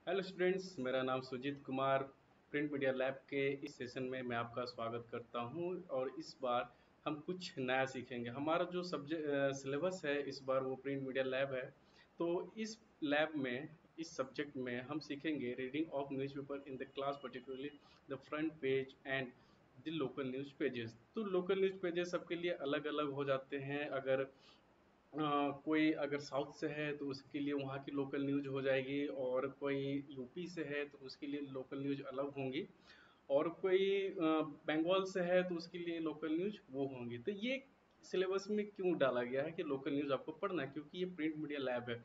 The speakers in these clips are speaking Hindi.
हेलो स्टूडेंट्स, मेरा नाम Sujit Kumar. Print media lab के इस सेशन में मैं आपका स्वागत करता हूं और इस बार हम कुछ नया सीखेंगे। हमारा जो सब्जेक्ट सिलेबस है इस बार वो प्रिंट मीडिया लैब है। तो इस लैब में इस सब्जेक्ट में हम सीखेंगे reading of newspaper in the class, particularly the front page and the local news pages. तो लोकल न्यूज़ पेजेस सबके लिए अलग अलग हो जाते हैं। अगर कोई अगर साउथ से है तो उसके लिए वहाँ की लोकल न्यूज़ हो जाएगी, और कोई यूपी से है तो उसके लिए लोकल न्यूज़ अलग होंगी, और कोई बंगाल से है तो उसके लिए लोकल न्यूज़ वो होंगी। तो ये सिलेबस में क्यों डाला गया है कि लोकल न्यूज़ आपको पढ़ना है? क्योंकि ये प्रिंट मीडिया लैब है।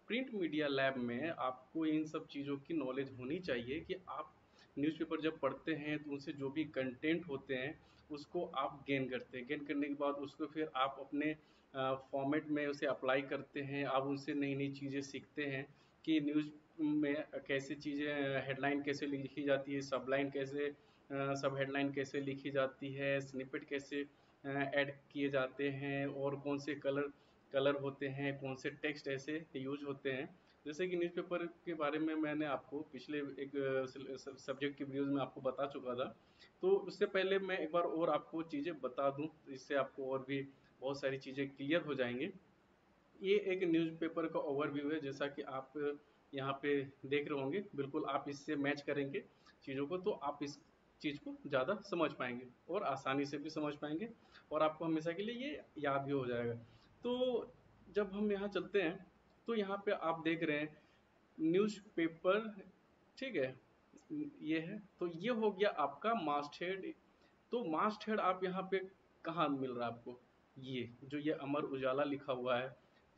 प्रिंट मीडिया लैब में आपको इन सब चीज़ों की नॉलेज होनी चाहिए कि आप न्यूज़पेपर जब पढ़ते हैं तो उनसे जो भी कंटेंट होते हैं उसको आप गेन करते हैं। गेन करने के बाद उसको फिर आप अपने फॉर्मेट में उसे अप्लाई करते हैं। आप उनसे नई नई चीज़ें सीखते हैं कि न्यूज़ में कैसे चीज़ें, हेडलाइन कैसे लिखी जाती है, सबलाइन कैसे, सब हेडलाइन कैसे लिखी जाती है, स्निपेट कैसे ऐड किए जाते हैं, और कौन से कलर कलर होते हैं, कौन से टेक्स्ट ऐसे यूज होते हैं। जैसे कि न्यूज़पेपर के बारे में मैंने आपको पिछले एक सब्जेक्ट की वीडियोज़ में आपको बता चुका था। तो उससे पहले मैं एक बार और आपको चीज़ें बता दूं, तो इससे आपको और भी बहुत सारी चीज़ें क्लियर हो जाएंगी। ये एक न्यूज़पेपर का ओवरव्यू है, जैसा कि आप यहाँ पे देख रहे होंगे। बिल्कुल आप इससे मैच करेंगे चीज़ों को तो आप इस चीज़ को ज़्यादा समझ पाएंगे और आसानी से भी समझ पाएंगे, और आपको हमेशा के लिए ये याद भी हो जाएगा। तो जब हम यहाँ चलते हैं तो यहाँ पे आप देख रहे हैं न्यूज़पेपर, ठीक है। ये है, तो ये हो गया आपका मास्ट हेड। तो मास्ट हेड आप यहाँ पे कहाँ मिल रहा है आपको? ये जो ये अमर उजाला लिखा हुआ है,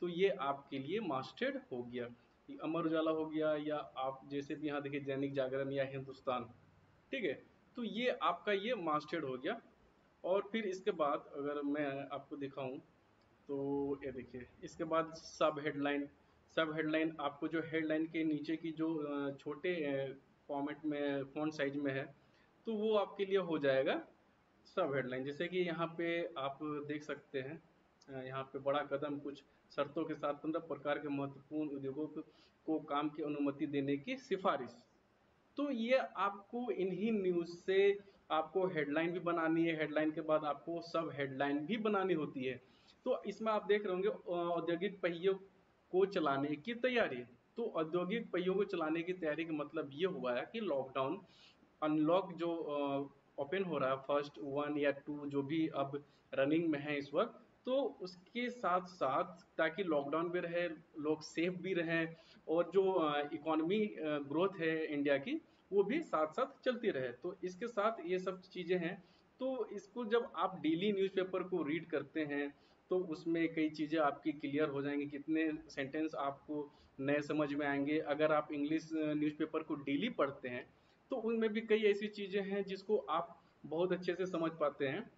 तो ये आपके लिए मास्ट हेड हो गया। ये अमर उजाला हो गया, या आप जैसे भी यहाँ देखिए दैनिक जागरण या हिंदुस्तान, ठीक है। तो ये आपका ये मास्ट हेड हो गया। और फिर इसके बाद अगर मैं आपको दिखाऊं तो ये देखिए, इसके बाद सब हेडलाइन। सब हेडलाइन आपको जो हेडलाइन के नीचे की जो छोटे फॉर्मेट में फ़ॉन्ट साइज में है, तो वो आपके लिए हो जाएगा सब हेडलाइन। जैसे कि यहाँ पे आप देख सकते हैं, यहाँ पे बड़ा कदम, कुछ शर्तों के साथ 15 प्रकार के महत्वपूर्ण उद्योगों को काम की अनुमति देने की सिफारिश। तो ये आपको इन्हीं न्यूज़ से आपको हेडलाइन भी बनानी है, हेडलाइन के बाद आपको सब हेडलाइन भी बनानी होती है। तो इसमें आप देख रहे होंगे औद्योगिक पहियों को चलाने की तैयारी। तो औद्योगिक पहियों को चलाने की तैयारी का मतलब ये हुआ है कि लॉकडाउन अनलॉक जो ओपन हो रहा है, फर्स्ट वन या टू जो भी अब रनिंग में है इस वक्त, तो उसके साथ साथ ताकि लॉकडाउन भी रहे, लोग सेफ भी रहें, और जो इकोनॉमी ग्रोथ है इंडिया की वो भी साथ साथ चलती रहे। तो इसके साथ ये सब चीज़ें हैं। तो इसको जब आप डेली न्यूज़पेपर को रीड करते हैं तो उसमें कई चीज़ें आपकी क्लियर हो जाएंगी, कितने सेंटेंस आपको नए समझ में आएंगे। अगर आप इंग्लिश न्यूज़पेपर को डेली पढ़ते हैं तो उनमें भी कई ऐसी चीज़ें हैं जिसको आप बहुत अच्छे से समझ पाते हैं,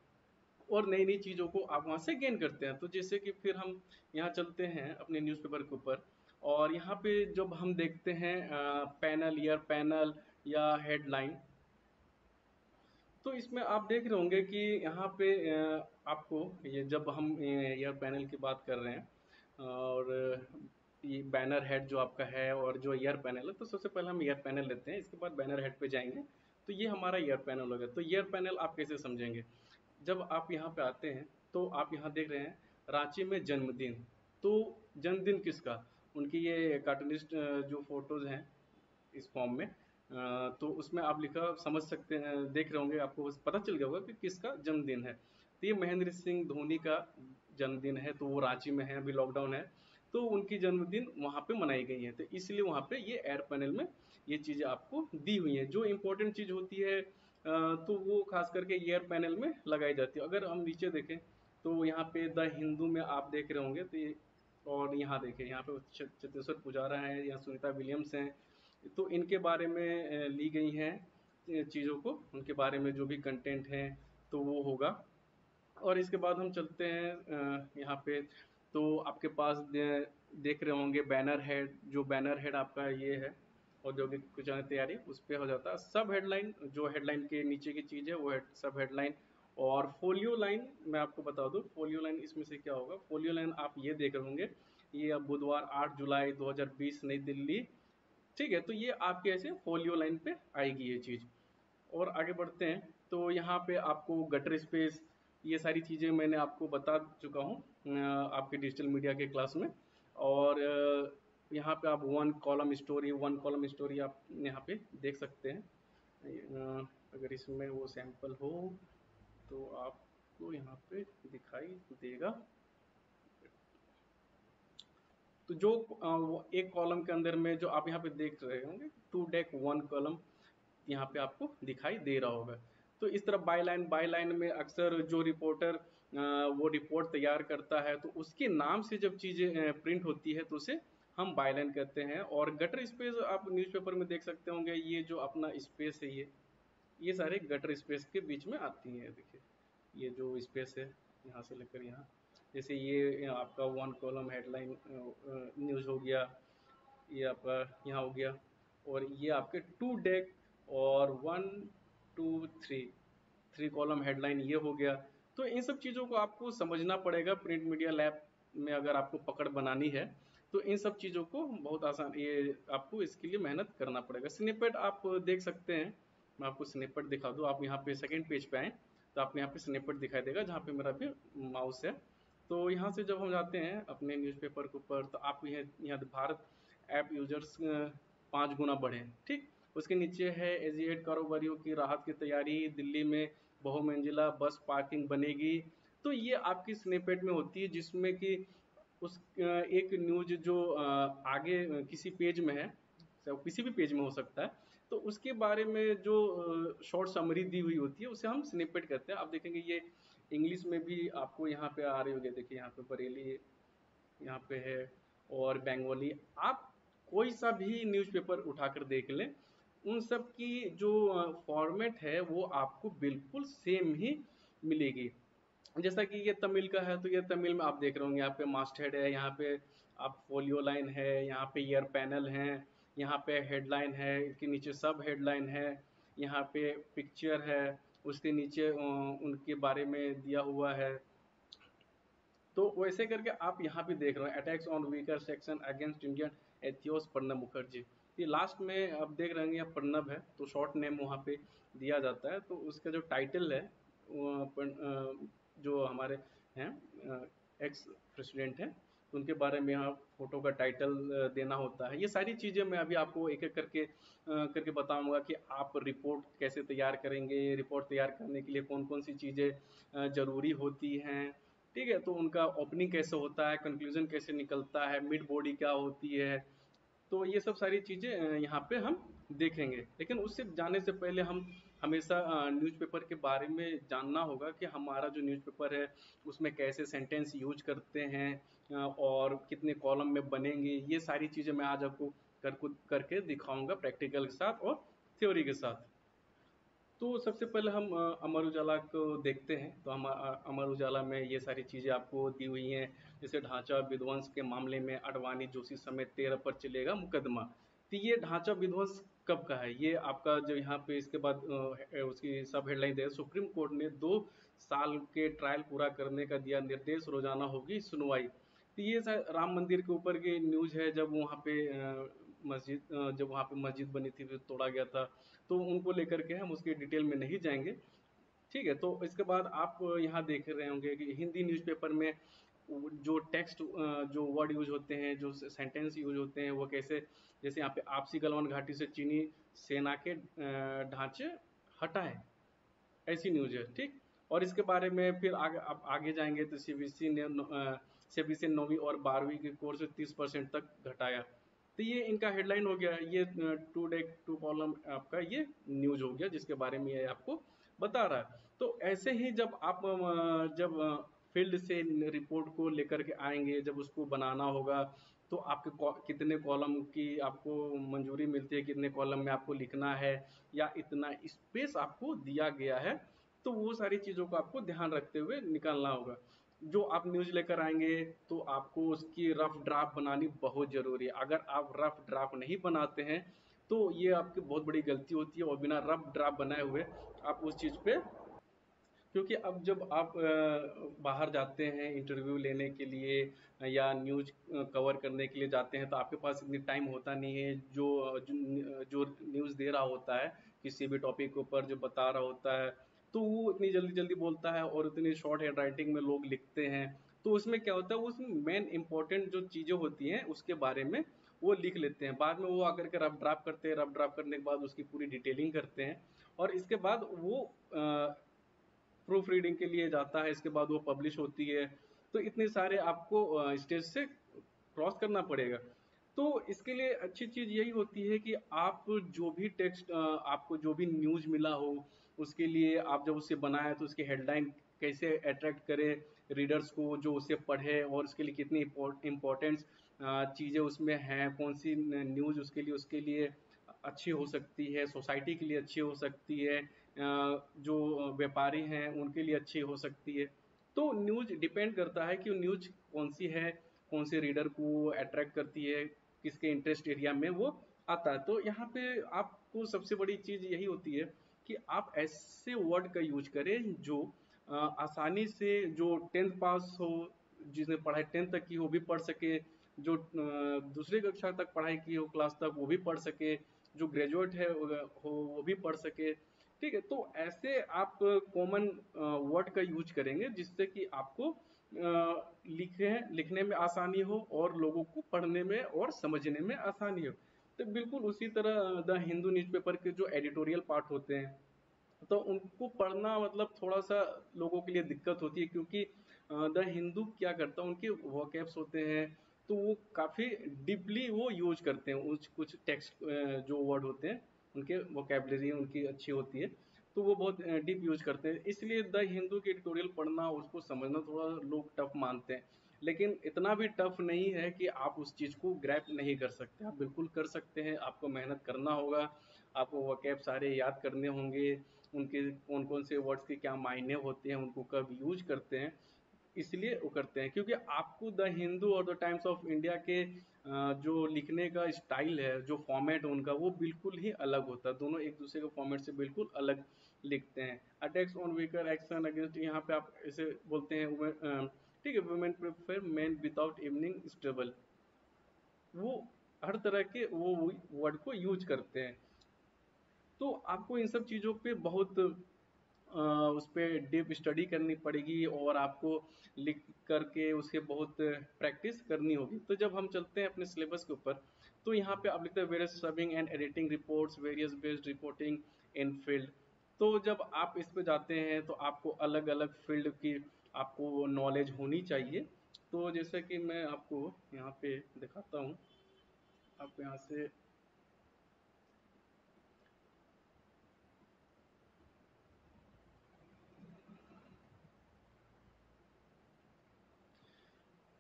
और नई नई चीज़ों को आप वहाँ से गेन करते हैं। तो जैसे कि फिर हम यहाँ चलते हैं अपने न्यूज़पेपर के ऊपर, और यहाँ पे जब हम देखते हैं पैनल, ईयर पैनल या हेडलाइन, तो इसमें आप देख रहे होंगे कि यहाँ पे आपको ये जब हम ईयर पैनल की बात कर रहे हैं, और ये बैनर हेड जो आपका है और जो ईयर पैनल है, तो सबसे पहले हम ईयर पैनल लेते हैं, इसके बाद बैनर हेड पे जाएंगे। तो ये हमारा ईयर पैनल हो गया। तो ईयर पैनल आप कैसे समझेंगे? जब आप यहाँ पे आते हैं तो आप यहाँ देख रहे हैं रांची में जन्मदिन। तो जन्मदिन किसका? उनकी ये कार्टूनिस्ट जो फोटोज हैं इस फॉर्म में, तो उसमें आप लिखा समझ सकते हैं, देख रहे होंगे, आपको बस पता चल गया होगा कि किसका जन्मदिन है। तो ये महेंद्र सिंह धोनी का जन्मदिन है, तो वो रांची में है, अभी लॉकडाउन है, तो उनकी जन्मदिन वहाँ पे मनाई गई है। तो इसलिए वहाँ पे ये एड पैनल में ये चीज़ें आपको दी हुई हैं। जो इम्पोर्टेंट चीज़ होती है तो वो खास करके ईयर पैनल में लगाई जाती है। अगर हम नीचे देखें तो यहाँ पे द हिंदू में आप देख रहे होंगे, तो ये, और यहाँ देखें, यहाँ पे चतेश्वर पुजारा हैं या सुनीता विलियम्स हैं। तो इनके बारे में ली गई हैं चीज़ों को, उनके बारे में जो भी कंटेंट है तो वो होगा। और इसके बाद हम चलते हैं यहाँ पे, तो आपके पास देख रहे होंगे बैनर हेड। जो बैनर हेड आपका ये है औद्योगिक कुचाने तैयारी, उस पर हो जाता है सब हेडलाइन। जो हेडलाइन के नीचे की चीज़ है वो सब हेडलाइन। और फोलियो लाइन मैं आपको बता दूं, फोलियो लाइन इसमें से क्या होगा। फोलियो लाइन आप ये देख रहे होंगे, ये अब बुधवार 8 जुलाई 2020 नई दिल्ली ठीक है, तो ये आपके ऐसे फोलियो लाइन पे आएगी ये चीज़। और आगे बढ़ते हैं, तो यहाँ पे आपको गटर स्पेस, ये सारी चीज़ें मैंने आपको बता चुका हूँ आपके डिजिटल मीडिया के क्लास में। और यहाँ पे आप वन कॉलम स्टोरी आप यहाँ पे देख सकते हैं। अगर इसमें वो सैंपल हो तो आपको यहाँ पे दिखाई देगा। तो जो वो एक कॉलम के अंदर में जो आप यहाँ पे देख रहे होंगे, टू डेक वन कॉलम यहाँ पे आपको दिखाई दे रहा होगा। तो इस तरह बाय लाइन में अक्सर जो रिपोर्टर वो रिपोर्ट तैयार करता है, तो उसके नाम से जब चीज़ें प्रिंट होती है तो उसे हम बाय लाइन कहते हैं। और गटर स्पेस आप न्यूज़पेपर में देख सकते होंगे, ये जो अपना स्पेस है, ये सारे गटर स्पेस के बीच में आती हैं। देखिए ये जो स्पेस है यहाँ से लेकर यहाँ, जैसे ये आपका वन कॉलम हेडलाइन न्यूज़ हो गया, ये आपका यहाँ हो गया। और ये आपके टू डेक और one two three, three column headline ये हो गया। तो इन सब चीज़ों को आपको समझना पड़ेगा प्रिंट मीडिया लैब में, अगर आपको पकड़ बनानी है तो इन सब चीज़ों को बहुत आसान, ये आपको इसके लिए मेहनत करना पड़ेगा। स्निपेट आप देख सकते हैं, मैं आपको स्निपेट दिखा दूँ। आप यहाँ पे सेकेंड पेज पे आएँ तो आपको यहाँ पे स्निपेट दिखाई देगा, जहाँ पे मेरा भी माउस है। तो यहाँ से जब हम जाते हैं अपने न्यूज़पेपर के ऊपर, तो आप यहाँ भारत ऐप यूजर्स 5 गुना बढ़े, ठीक। उसके नीचे है एजिएट कारोबारियों की राहत की तैयारी, दिल्ली में बहुमंजिला बस पार्किंग बनेगी। तो ये आपकी स्निपेट में होती है, जिसमें कि उस एक न्यूज जो आगे किसी पेज में है, किसी भी पेज में हो सकता है, तो उसके बारे में जो शॉर्ट समरी दी हुई होती है उसे हम स्निपेट कहते हैं। आप देखेंगे ये इंग्लिश में भी आपको यहाँ पे आ रही होगी, देखिए यहाँ पे बरेली यहाँ पे है, और बंगाली। आप कोई सा भी न्यूज़पेपर उठाकर देख लें, उन सब की जो फॉर्मेट है वो आपको बिल्कुल सेम ही मिलेगी। जैसा कि ये तमिल का है, तो ये तमिल में आप देख रहे होंगे, यहाँ पे मास्ट हेड है, यहाँ पे आप फोलियो लाइन है, यहाँ पे ईयर पैनल है, यहाँ पे हेडलाइन है, इसके नीचे सब हेडलाइन है, यहाँ पे पिक्चर है, उसके नीचे उनके बारे में दिया हुआ है। तो वैसे करके आप यहाँ पे देख रहे हो, attacks on weaker section against Indian ethos Pranab Mukherjee. ये लास्ट में आप देख रहे हैं, प्रणब है तो शॉर्ट नेम वहाँ पे दिया जाता है। तो उसका जो टाइटल है जो हमारे हैं एक्स प्रेसिडेंट हैं, तो उनके बारे में यहाँ फोटो का टाइटल देना होता है। ये सारी चीज़ें मैं अभी आपको एक एक करके बताऊंगा कि आप रिपोर्ट कैसे तैयार करेंगे, रिपोर्ट तैयार करने के लिए कौन कौन सी चीज़ें ज़रूरी होती हैं, ठीक है। तो उनका ओपनिंग कैसे होता है, कंक्लूजन कैसे निकलता है, मिड बॉडी क्या होती है, तो ये सब सारी चीज़ें यहाँ पे हम देखेंगे। लेकिन उससे जाने से पहले हम हमेशा न्यूज़पेपर के बारे में जानना होगा कि हमारा जो न्यूज़पेपर है उसमें कैसे सेंटेंस यूज करते हैं और कितने कॉलम में बनेंगे। ये सारी चीज़ें मैं आज आपको करके दिखाऊंगा प्रैक्टिकल के साथ और थ्योरी के साथ। तो सबसे पहले हम अमर उजाला को देखते हैं। तो हम अमर उजाला में ये सारी चीज़ें आपको दी हुई हैं, जैसे ढांचा विध्वंस के मामले में अडवाणी जोशी समेत 13 पर चलेगा मुकदमा। तो ये ढांचा विध्वंस कब का है, ये आपका जो यहाँ पे इसके बाद उसकी सब हेडलाइन दे, सुप्रीम कोर्ट ने 2 साल के ट्रायल पूरा करने का दिया निर्देश, रोजाना होगी सुनवाई। तो ये राम मंदिर के ऊपर की न्यूज़ है, जब वहाँ पे जब वहाँ पे मस्जिद बनी थी फिर तोड़ा गया था, तो उनको लेकर के हम उसके डिटेल में नहीं जाएंगे, ठीक है। तो इसके बाद आप यहाँ देख रहे होंगे कि हिंदी न्यूज़पेपर में जो टेक्स्ट जो वर्ड यूज होते हैं, जो सेंटेंस यूज होते हैं, वो कैसे, जैसे यहाँ पे आपसी गलवान घाटी से चीनी सेना के ढांचे हटाए, ऐसी न्यूज है, ठीक। और इसके बारे में फिर आगे आप आगे जाएंगे तो सीबीएसई ने सीबीएसई 9वीं और 12वीं के कोर्स 30% तक घटाया। तो ये इनका हेडलाइन हो गया, ये टू कॉलम आपका ये न्यूज हो गया जिसके बारे में ये आपको बता रहा है। तो ऐसे ही जब आप जब फील्ड से रिपोर्ट को लेकर के आएंगे, जब उसको बनाना होगा, तो आपके कितने कॉलम की आपको मंजूरी मिलती है, कितने कॉलम में आपको लिखना है, या इतना स्पेस आपको दिया गया है, तो वो सारी चीज़ों को आपको ध्यान रखते हुए निकालना होगा। जो आप न्यूज़ लेकर आएंगे तो आपको उसकी रफ ड्राफ्ट बनानी बहुत ज़रूरी है। अगर आप रफ ड्राफ्ट नहीं बनाते हैं तो ये आपकी बहुत बड़ी गलती होती है, और बिना रफ ड्राफ्ट बनाए हुए आप उस चीज़ पे क्योंकि अब जब आप बाहर जाते हैं इंटरव्यू लेने के लिए या न्यूज़ कवर करने के लिए जाते हैं, तो आपके पास इतनी टाइम होता नहीं है। जो न्यूज़ दे रहा होता है किसी भी टॉपिक के ऊपर जो बता रहा होता है, तो वो इतनी जल्दी जल्दी बोलता है और इतनी शॉर्ट हैंड राइटिंग में लोग लिखते हैं। तो उसमें क्या होता है, उसमें मेन इंपॉर्टेंट जो चीज़ें होती हैं उसके बारे में वो लिख लेते हैं। बाद में वो आकर के रफ ड्राफ्ट करते हैं, रफ ड्राफ्ट करने के बाद उसकी पूरी डिटेलिंग करते हैं और इसके बाद वो प्रूफ रीडिंग के लिए जाता है, इसके बाद वो पब्लिश होती है। तो इतने सारे आपको स्टेज से क्रॉस करना पड़ेगा। तो इसके लिए अच्छी चीज़ यही होती है कि आप जो भी टेक्स्ट आपको जो भी न्यूज़ मिला हो, उसके लिए आप जब उसे बनाए तो उसकी हेडलाइन कैसे अट्रैक्ट करे रीडर्स को जो उसे पढ़े, और उसके लिए कितनी इम्पोर्टेंट्स चीज़ें उसमें हैं, कौन सी न्यूज़ उसके लिए अच्छी हो सकती है, सोसाइटी के लिए अच्छी हो सकती है, जो व्यापारी हैं उनके लिए अच्छी हो सकती है। तो न्यूज़ डिपेंड करता है कि न्यूज़ कौन सी है, कौन से रीडर को अट्रैक्ट करती है, किसके इंटरेस्ट एरिया में वो आता है। तो यहाँ पे आपको सबसे बड़ी चीज़ यही होती है कि आप ऐसे वर्ड का यूज करें जो आसानी से, जो 10th पास हो, जिसने पढ़ाई 10th तक की हो, वो भी पढ़ सके, जो दूसरी कक्षा तक पढ़ाई की हो क्लास तक वो भी पढ़ सके, जो ग्रेजुएट है हो वो भी पढ़ सके। ठीक है, तो ऐसे आप कॉमन वर्ड का यूज करेंगे जिससे कि आपको लिखने में आसानी हो और लोगों को पढ़ने में और समझने में आसानी हो। तो बिल्कुल उसी तरह द हिंदू न्यूज़पेपर के जो एडिटोरियल पार्ट होते हैं, तो उनको पढ़ना मतलब थोड़ा सा लोगों के लिए दिक्कत होती है, क्योंकि द हिंदू क्या करता है, उनके वोकैब्स होते हैं, तो वो काफ़ी डीपली वो यूज करते हैं उस कुछ टेक्स्ट जो वर्ड होते हैं, उनके वोकेबलरी उनकी अच्छी होती है, तो वो बहुत डीप यूज करते हैं। इसलिए द हिंदू के एडिटोरियल पढ़ना, उसको समझना थोड़ा लोग टफ मानते हैं, लेकिन इतना भी टफ नहीं है कि आप उस चीज़ को ग्रैप नहीं कर सकते। आप बिल्कुल कर सकते हैं, आपको मेहनत करना होगा, आपको वोकैब सारे याद करने होंगे, उनके कौन कौन से वर्ड्स के क्या मायने होते हैं, उनको कब यूज करते हैं, इसलिए वो करते हैं। क्योंकि आपको द हिंदू और द टाइम्स ऑफ इंडिया के जो लिखने का स्टाइल है, जो फॉर्मेट है उनका, वो बिल्कुल ही अलग होता है। दोनों एक दूसरे के फॉर्मेट से बिल्कुल अलग लिखते हैं। Attacks on weaker, action against, यहाँ पे आप ऐसे बोलते हैं ठीक है, women prefer main without evening stable, वो हर तरह के वो वर्ड को यूज करते हैं। तो आपको इन सब चीज़ों पे बहुत उस पे डीप स्टडी करनी पड़ेगी और आपको लिख करके उसके बहुत प्रैक्टिस करनी होगी। तो जब हम चलते हैं अपने सिलेबस के ऊपर, तो यहाँ पे आप लिखते हैं various serving and editing reports, various based reporting in field. तो जब आप इस पे जाते हैं तो आपको अलग अलग फील्ड की आपको नॉलेज होनी चाहिए। तो जैसे कि मैं आपको यहाँ पे दिखाता हूँ, आप यहाँ से,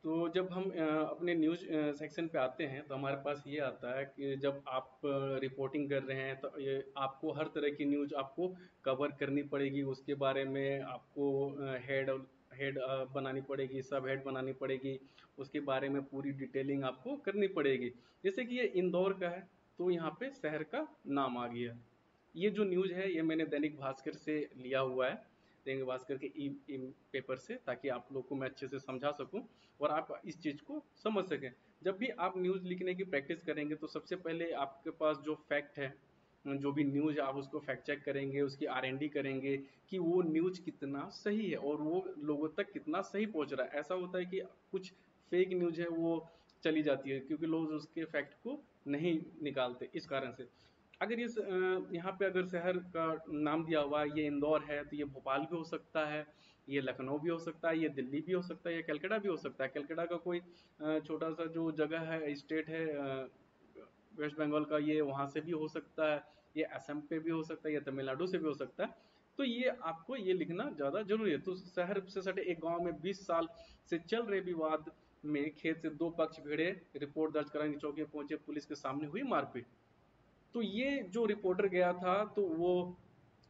तो जब हम अपने न्यूज़ सेक्शन पे आते हैं तो हमारे पास ये आता है कि जब आप रिपोर्टिंग कर रहे हैं तो ये आपको हर तरह की न्यूज़ आपको कवर करनी पड़ेगी। उसके बारे में आपको हेड हेड बनानी पड़ेगी, सब हेड बनानी पड़ेगी, उसके बारे में पूरी डिटेलिंग आपको करनी पड़ेगी। जैसे कि ये इंदौर का है, तो यहाँ पे शहर का नाम आ गया। ये जो न्यूज़ है ये मैंने दैनिक भास्कर से लिया हुआ है, दैनिक भास्कर के ई पेपर से, ताकि आप लोग को मैं अच्छे से समझा सकूं और आप इस चीज़ को समझ सकें। जब भी आप न्यूज़ लिखने की प्रैक्टिस करेंगे तो सबसे पहले आपके पास जो फैक्ट है, जो भी न्यूज़ है आप उसको फैक्ट चेक करेंगे, उसकी R&D करेंगे कि वो न्यूज़ कितना सही है और वो लोगों तक कितना सही पहुंच रहा है। ऐसा होता है कि कुछ फेक न्यूज़ है वो चली जाती है क्योंकि लोग उसके फैक्ट को नहीं निकालते, इस कारण से। अगर ये यहाँ पे अगर शहर का नाम दिया हुआ है, ये इंदौर है, तो ये भोपाल भी हो सकता है, ये लखनऊ भी हो सकता है, ये दिल्ली भी हो सकता है, ये कलकत्ता भी हो सकता है। कलकत्ता का कोई छोटा सा जो जगह है, स्टेट है वेस्ट बंगाल का, ये वहाँ से भी हो सकता है, ये असम पे भी हो सकता है, ये तमिलनाडु से भी हो सकता है। तो ये आपको ये लिखना ज़्यादा जरूरी है। तो शहर से सटे एक गांव में 20 साल से चल रहे विवाद में खेत से दो पक्ष भिड़े, रिपोर्ट दर्ज कराने चौकी पहुंचे, पुलिस के सामने हुई मारपीट। तो ये जो रिपोर्टर गया था तो वो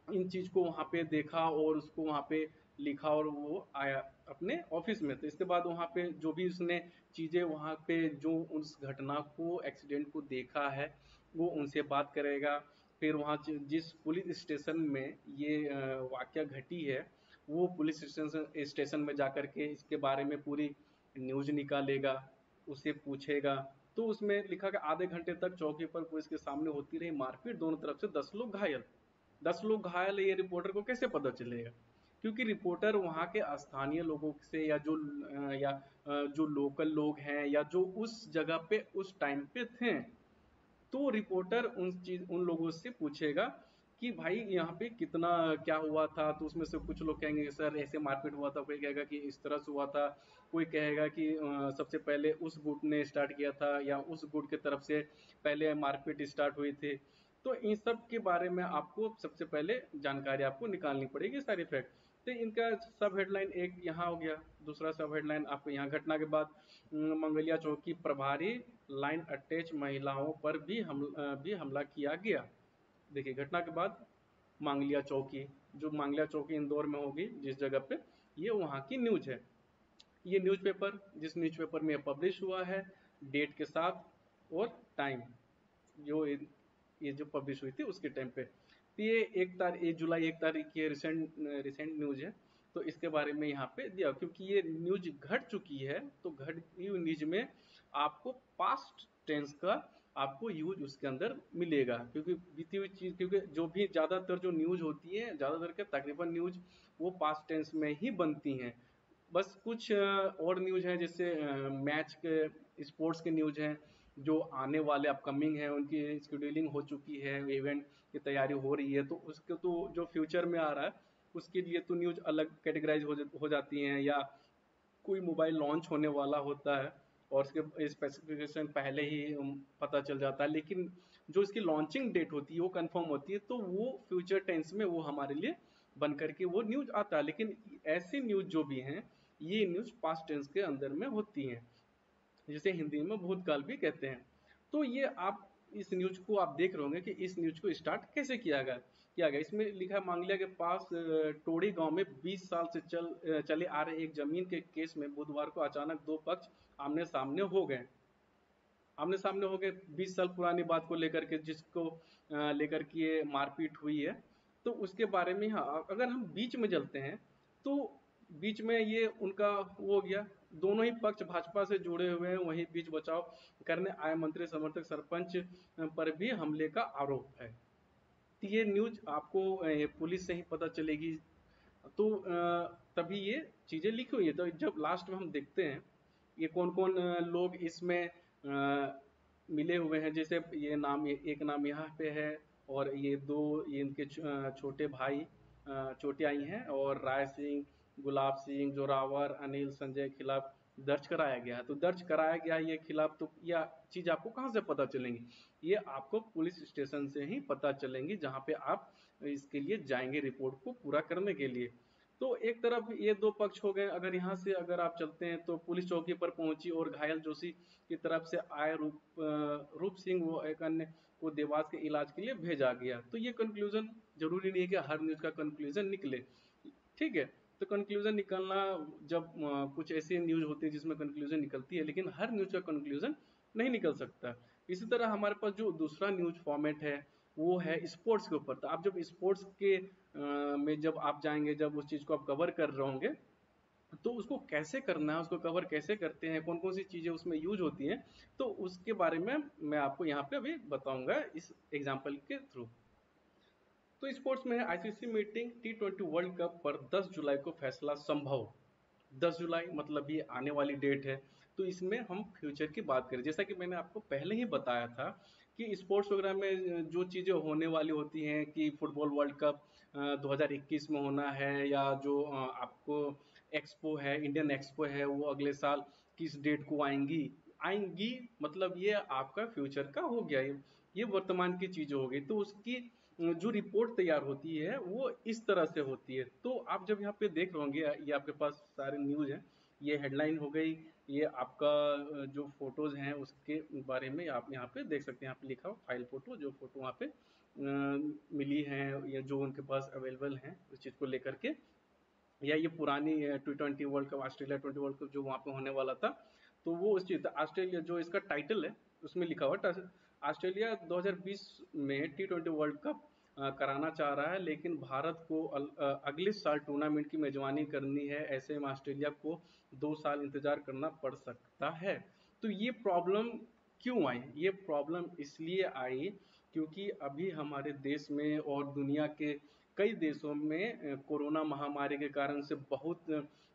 इन चीज़ को वहाँ पे देखा और उसको वहाँ पे लिखा और वो आया अपने ऑफिस में। तो इसके बाद वहाँ पे जो भी उसने चीज़ें वहाँ पे जो उस घटना को, एक्सीडेंट को देखा है, वो उनसे बात करेगा। फिर वहाँ जिस पुलिस स्टेशन में ये वाकया घटी है, वो पुलिस स्टेशन में जाकर के इसके बारे में पूरी न्यूज़ निकालेगा, उसे पूछेगा। तो उसमें लिखा कि आधे घंटे तक चौकी पर पुलिस के सामने होती रही मारपीट, दोनों तरफ से 10 लोग घायल। 10 लोग घायल है, ये रिपोर्टर को कैसे पता चलेगा? क्योंकि रिपोर्टर वहाँ के स्थानीय लोगों से जो लोकल लोग हैं या जो उस जगह पे उस टाइम पे थे, तो रिपोर्टर उन लोगों से पूछेगा कि भाई यहाँ पे कितना क्या हुआ था। तो उसमें से कुछ लोग कहेंगे सर ऐसे मारपीट हुआ था, कोई कहेगा कि इस तरह से हुआ था, कोई कहेगा कि सबसे पहले उस गुट ने स्टार्ट किया था या उस गुट की तरफ से पहले मारपीट स्टार्ट हुई थी। तो इन सब के बारे में आपको सबसे पहले जानकारी आपको निकालनी पड़ेगी, सारी फैक्ट। तो इनका सब हेडलाइन एक यहाँ हो गया। दूसरा सब हेडलाइन आपको यहाँ घटना के बाद मंगलिया चौकी प्रभारी लाइन अटैच महिलाओं पर भी हमला किया गया। देखिए घटना के बाद मांगलिया चौकी, जो मांगलिया चौकी इंदौर में होगी जिस जगह पे, ये वहाँ की न्यूज है। ये न्यूज़पेपर, जिस न्यूज़पेपर में पब्लिश हुआ है, डेट के साथ और टाइम, जो ये जो पब्लिश हुई थी उसके टाइम पे। तो ये जुलाई 1 तारीख की रिसेंट रिसेंट न्यूज है। तो इसके बारे में यहाँ पे दिया, क्योंकि ये न्यूज घट चुकी है, तो घटी हुई न्यूज में आपको पास्ट टेंस का आपको यूज उसके अंदर मिलेगा। क्योंकि बीती हुई चीज, क्योंकि जो भी ज्यादातर जो न्यूज होती है, ज्यादातर के तकरीबन न्यूज वो पास्ट टेंस में ही बनती हैं। बस कुछ और न्यूज हैं, जैसे मैच के स्पोर्ट्स के न्यूज हैं, जो आने वाले अपकमिंग है, उनकी शेड्यूलिंग हो चुकी है, इवेंट की तैयारी हो रही है, तो उसके तो जो फ्यूचर में आ रहा है उसके लिए तो न्यूज अलग कैटेगराइज हो जाती हैं। या कोई मोबाइल लॉन्च होने वाला होता है और उसके स्पेसिफिकेशन पहले ही पता चल जाता है, लेकिन जो इसकी लॉन्चिंग डेट होती है वो कंफर्म होती है, तो वो फ्यूचर टेंस में वो हमारे लिए बन करके वो न्यूज आता है। लेकिन ऐसी न्यूज जो भी हैं, ये न्यूज पास्ट टेंस के अंदर में होती हैं, जिसे हिंदी में भूतकाल भी कहते हैं। तो ये आप इस न्यूज को आप देख रहे होंगे कि इस न्यूज को स्टार्ट कैसे किया गया। इसमें लिखा है मांगलिया के पास टोड़ी गांव में 20 साल से चले आ रहे एक जमीन के केस में बुधवार को अचानक दो पक्ष आमने सामने हो गए। आमने सामने हो गए 20 साल पुरानी बात को लेकर के, जिसको लेकर के ये मारपीट हुई है। तो उसके बारे में, हाँ, अगर हम बीच में चलते हैं तो बीच में ये उनका वो हो गया। दोनों ही पक्ष भाजपा से जुड़े हुए हैं, वहीं बीच बचाव करने आए मंत्री समर्थक सरपंच पर भी हमले का आरोप है। तो ये न्यूज आपको पुलिस से ही पता चलेगी। तो तभी ये चीजें लिखी हुई है। तो जब लास्ट में हम देखते हैं ये कौन कौन लोग इसमें मिले हुए हैं, जैसे ये नाम, एक नाम यहाँ पे है, और ये दो, ये इनके छोटे भाई चोटियाँ आई हैं, और राय सिंह, गुलाब सिंह, जोरावर, अनिल, संजय के खिलाफ दर्ज कराया गया है। तो दर्ज कराया गया है ये खिलाफ, तो यह चीज आपको कहाँ से पता चलेंगी? ये आपको पुलिस स्टेशन से ही पता चलेंगी, जहाँ पे आप इसके लिए जाएंगे रिपोर्ट को पूरा करने के लिए। तो एक तरफ ये दो पक्ष हो गए। अगर यहाँ से अगर आप चलते हैं तो पुलिस चौकी पर पहुंची और घायल जोशी की तरफ से आए रूप सिंह वो एक अन्य को देवास के इलाज के लिए भेजा गया। तो ये कंक्लूजन, जरूरी नहीं है कि हर न्यूज का कंक्लूजन निकले, ठीक है। तो कंक्लूजन निकलना, जब कुछ ऐसी न्यूज होती है जिसमें कंक्लूजन निकलती है, लेकिन हर न्यूज का कंक्लूजन नहीं निकल सकता। इसी तरह हमारे पास जो दूसरा न्यूज फॉर्मेट है वो है स्पोर्ट्स के ऊपर। तो आप जब स्पोर्ट्स के में जब आप जाएंगे, जब उस चीज को आप कवर कर रहे होंगे, तो उसको कैसे करना है, उसको कवर कैसे करते हैं, कौन कौन सी चीजें उसमें यूज होती हैं, तो उसके बारे में मैं आपको यहाँ पे अभी बताऊंगा इस एग्जाम्पल के थ्रू। तो स्पोर्ट्स में है ICC meeting T20 world cup पर 10 जुलाई को फैसला संभव। 10 जुलाई मतलब ये आने वाली डेट है। तो इसमें हम फ्यूचर की बात करें, जैसा कि मैंने आपको पहले ही बताया था कि स्पोर्ट्स वगैरह में जो चीज़ें होने वाली होती हैं, कि फुटबॉल वर्ल्ड कप 2021 में होना है, या जो आपको एक्सपो है, इंडियन एक्सपो है, वो अगले साल किस डेट को आएंगी आएंगी, मतलब ये आपका फ्यूचर का हो गया। ये वर्तमान की चीज़ें हो गई। तो उसकी जो रिपोर्ट तैयार होती है वो इस तरह से होती है। तो आप जब यहाँ पे देख रहे होंगे, ये आपके पास सारे न्यूज़ हैं, ये हेडलाइन हो गई, ये आपका जो फोटोज हैं उसके बारे में आप यहाँ पे देख सकते हैं। यहाँ पे लिखा हो फाइल फोटो, जो फोटो वहाँ पे मिली हैं या जो उनके पास अवेलेबल हैं उस चीज़ को लेकर के, या ये पुरानी T20 world cup, Australia 20 world cup जो वहाँ पे होने वाला था, तो वो उस चीज़, ऑस्ट्रेलिया जो इसका टाइटल है उसमें लिखा हुआ ऑस्ट्रेलिया 2020 में T20 वर्ल्ड कप कराना चाह रहा है, लेकिन भारत को अगले साल टूर्नामेंट की मेजबानी करनी है। ऐसे में ऑस्ट्रेलिया को 2 साल इंतजार करना पड़ सकता है। तो ये प्रॉब्लम क्यों आई? ये प्रॉब्लम इसलिए आई क्योंकि अभी हमारे देश में और दुनिया के कई देशों में कोरोना महामारी के कारण से बहुत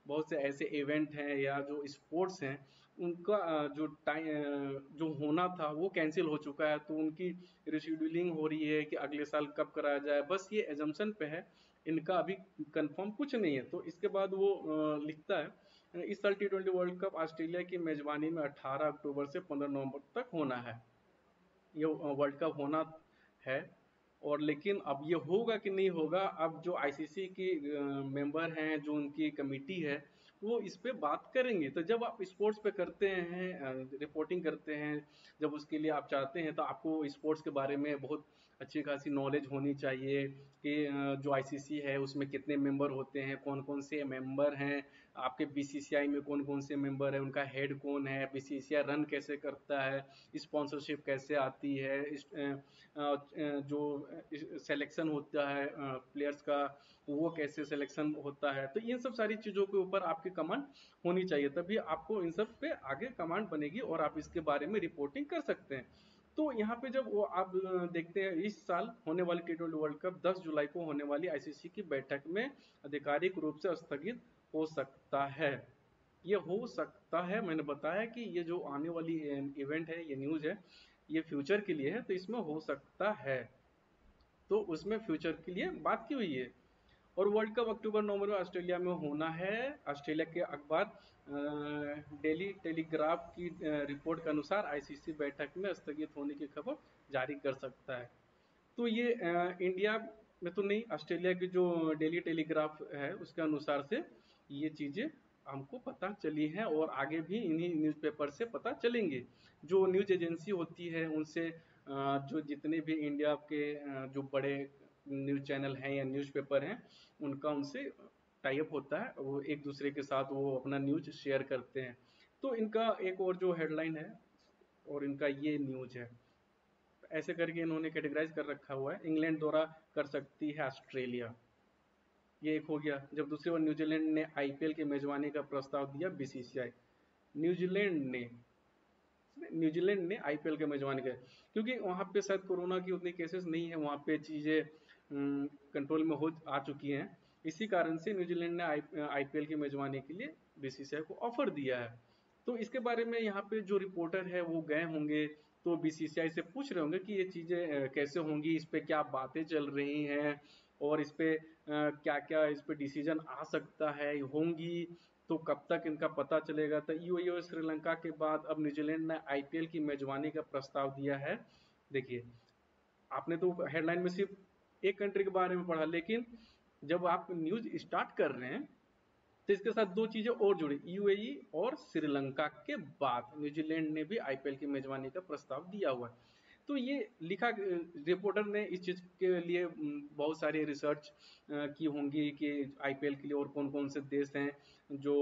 बहुत से ऐसे इवेंट हैं या जो स्पोर्ट्स हैं, उनका जो टाइम जो होना था वो कैंसिल हो चुका है। तो उनकी रिशेड्यूलिंग हो रही है कि अगले साल कब कराया जाए, बस ये एजम्पशन पे है, इनका अभी कंफर्म कुछ नहीं है। तो इसके बाद वो लिखता है, इस साल T20 वर्ल्ड कप ऑस्ट्रेलिया की मेजबानी में 18 अक्टूबर से 15 नवंबर तक होना है। ये वर्ल्ड कप होना है। और लेकिन अब ये होगा कि नहीं होगा, अब जो आईसीसी की मेंबर हैं, जो उनकी कमेटी है, वो इस पे बात करेंगे। तो जब आप स्पोर्ट्स पे करते हैं, रिपोर्टिंग करते हैं, जब उसके लिए आप चाहते हैं, तो आपको स्पोर्ट्स के बारे में बहुत अच्छी खासी नॉलेज होनी चाहिए कि जो आईसीसी है उसमें कितने मेंबर होते हैं, कौन कौन से मेंबर हैं, आपके बीसीसीआई में कौन कौन से मेंबर है, उनका हेड कौन है, बीसीसीआई रन कैसे करता है, स्पॉन्सरशिप कैसे आती है, जो सिलेक्शन होता है प्लेयर्स का, वो कैसे सिलेक्शन होता है। तो इन सब सारी चीज़ों के ऊपर आपकी कमांड होनी चाहिए, तभी आपको इन सब पे आगे कमांड बनेगी और आप इसके बारे में रिपोर्टिंग कर सकते हैं। तो यहाँ पे जब वो आप देखते हैं, इस साल होने वाली T20 वर्ल्ड कप 10 जुलाई को होने वाली आईसीसी की बैठक में आधिकारिक रूप से स्थगित हो सकता है। ये हो सकता है, मैंने बताया कि ये जो आने वाली इवेंट है, ये न्यूज़ है, ये फ्यूचर के लिए है, तो इसमें हो सकता है। तो उसमें फ्यूचर के लिए बात की हुई है। और वर्ल्ड कप अक्टूबर नवंबर में ऑस्ट्रेलिया में होना है। ऑस्ट्रेलिया के अखबार डेली टेलीग्राफ की रिपोर्ट के अनुसार आईसीसी बैठक में स्थगित होने की खबर जारी कर सकता है। तो ये इंडिया में तो नहीं, ऑस्ट्रेलिया की जो डेली टेलीग्राफ है उसके अनुसार से ये चीज़ें हमको पता चली हैं, और आगे भी इन्हीं न्यूज़पेपर से पता चलेंगे। जो न्यूज़ एजेंसी होती है उनसे जो जितने भी इंडिया के जो बड़े न्यूज़ चैनल हैं या न्यूज़पेपर हैं, उनका उनसे टाई अप होता है, वो एक दूसरे के साथ वो अपना न्यूज़ शेयर करते हैं। तो इनका एक और जो हेडलाइन है और इनका ये न्यूज़ है, ऐसे करके इन्होंने कैटेगराइज कर रखा हुआ है। इंग्लैंड दौरा कर सकती है ऑस्ट्रेलिया, ये एक हो गया। जब दूसरी बार न्यूजीलैंड ने आईपीएल की मेजबानी का प्रस्ताव दिया बीसीसीआई, न्यूजीलैंड ने न्यूजीलैंड ने आईपीएल के मेजबानी किया, क्योंकि वहाँ पे शायद कोरोना की उतनी केसेस नहीं है, वहाँ पे चीज़ें कंट्रोल में हो आ चुकी हैं। इसी कारण से न्यूजीलैंड ने आईपीएल की मेजबानी के लिए बीसीसीआई को ऑफर दिया है। तो इसके बारे में यहाँ पे जो रिपोर्टर है वो गए होंगे, तो बीसीसीआई से पूछ रहे होंगे कि ये चीज़ें कैसे होंगी, इस पे क्या बातें चल रही हैं, और इस पे क्या क्या इस पे डिसीजन आ सकता है, होंगी तो कब तक इनका पता चलेगा। तो यूएई और श्रीलंका के बाद अब न्यूजीलैंड ने आईपीएल की मेजबानी का प्रस्ताव दिया है। देखिए, आपने तो हेडलाइन में सिर्फ एक कंट्री के बारे में पढ़ा, लेकिन जब आप न्यूज स्टार्ट कर रहे हैं तो इसके साथ दो चीजें और जुड़ी, यूएई और श्रीलंका के बाद न्यूजीलैंड ने भी आईपीएल की मेजबानी का प्रस्ताव दिया हुआ है। तो ये लिखा, रिपोर्टर ने इस चीज के लिए बहुत सारी रिसर्च की होंगी कि आईपीएल के लिए और कौन कौन से देश हैं जो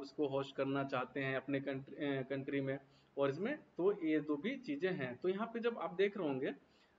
उसको होस्ट करना चाहते हैं अपने कंट्री में, और इसमें तो ये दो भी चीजें हैं। तो यहाँ पे जब आप देख रहे होंगे,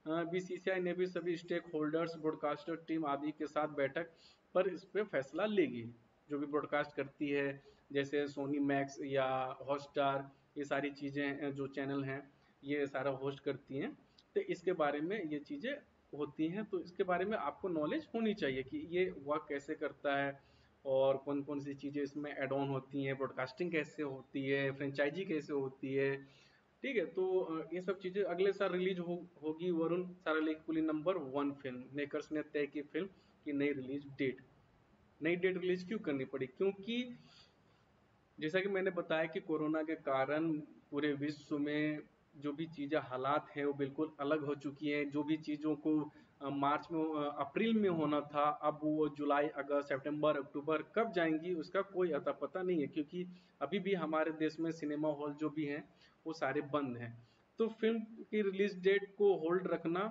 बीसीसीआई ने भी सभी स्टेक होल्डर्स, ब्रॉडकास्टर टीम आदि के साथ बैठक पर इस पे फैसला लेगी। जो भी ब्रॉडकास्ट करती है, जैसे सोनी मैक्स या हॉटस्टार, ये सारी चीज़ें जो चैनल हैं ये सारा होस्ट करती हैं। तो इसके बारे में ये चीज़ें होती हैं, तो इसके बारे में आपको नॉलेज होनी चाहिए कि ये वर्क कैसे करता है और कौन कौन सी चीज़ें इसमें एड ऑन होती हैं, ब्रॉडकास्टिंग कैसे होती है, फ्रेंचाइजी कैसे होती है। ठीक है, तो ये सब चीज़ें अगले साल रिलीज होगी। वरुण सारालिकपुली नंबर 1 फिल्म मेकर्स ने तय की फिल्म की नई रिलीज डेट। नई डेट रिलीज क्यों करनी पड़ी? क्योंकि जैसा कि मैंने बताया कि कोरोना के कारण पूरे विश्व में जो भी चीज़ें हालात हैं वो बिल्कुल अलग हो चुकी हैं। जो भी चीज़ों को मार्च में अप्रैल में होना था, अब वो जुलाई, अगस्त, सितंबर, अक्टूबर कब जाएंगी उसका कोई अता पता नहीं है, क्योंकि अभी भी हमारे देश में सिनेमा हॉल जो भी हैं वो सारे बंद हैं। तो फिल्म की रिलीज डेट को होल्ड रखना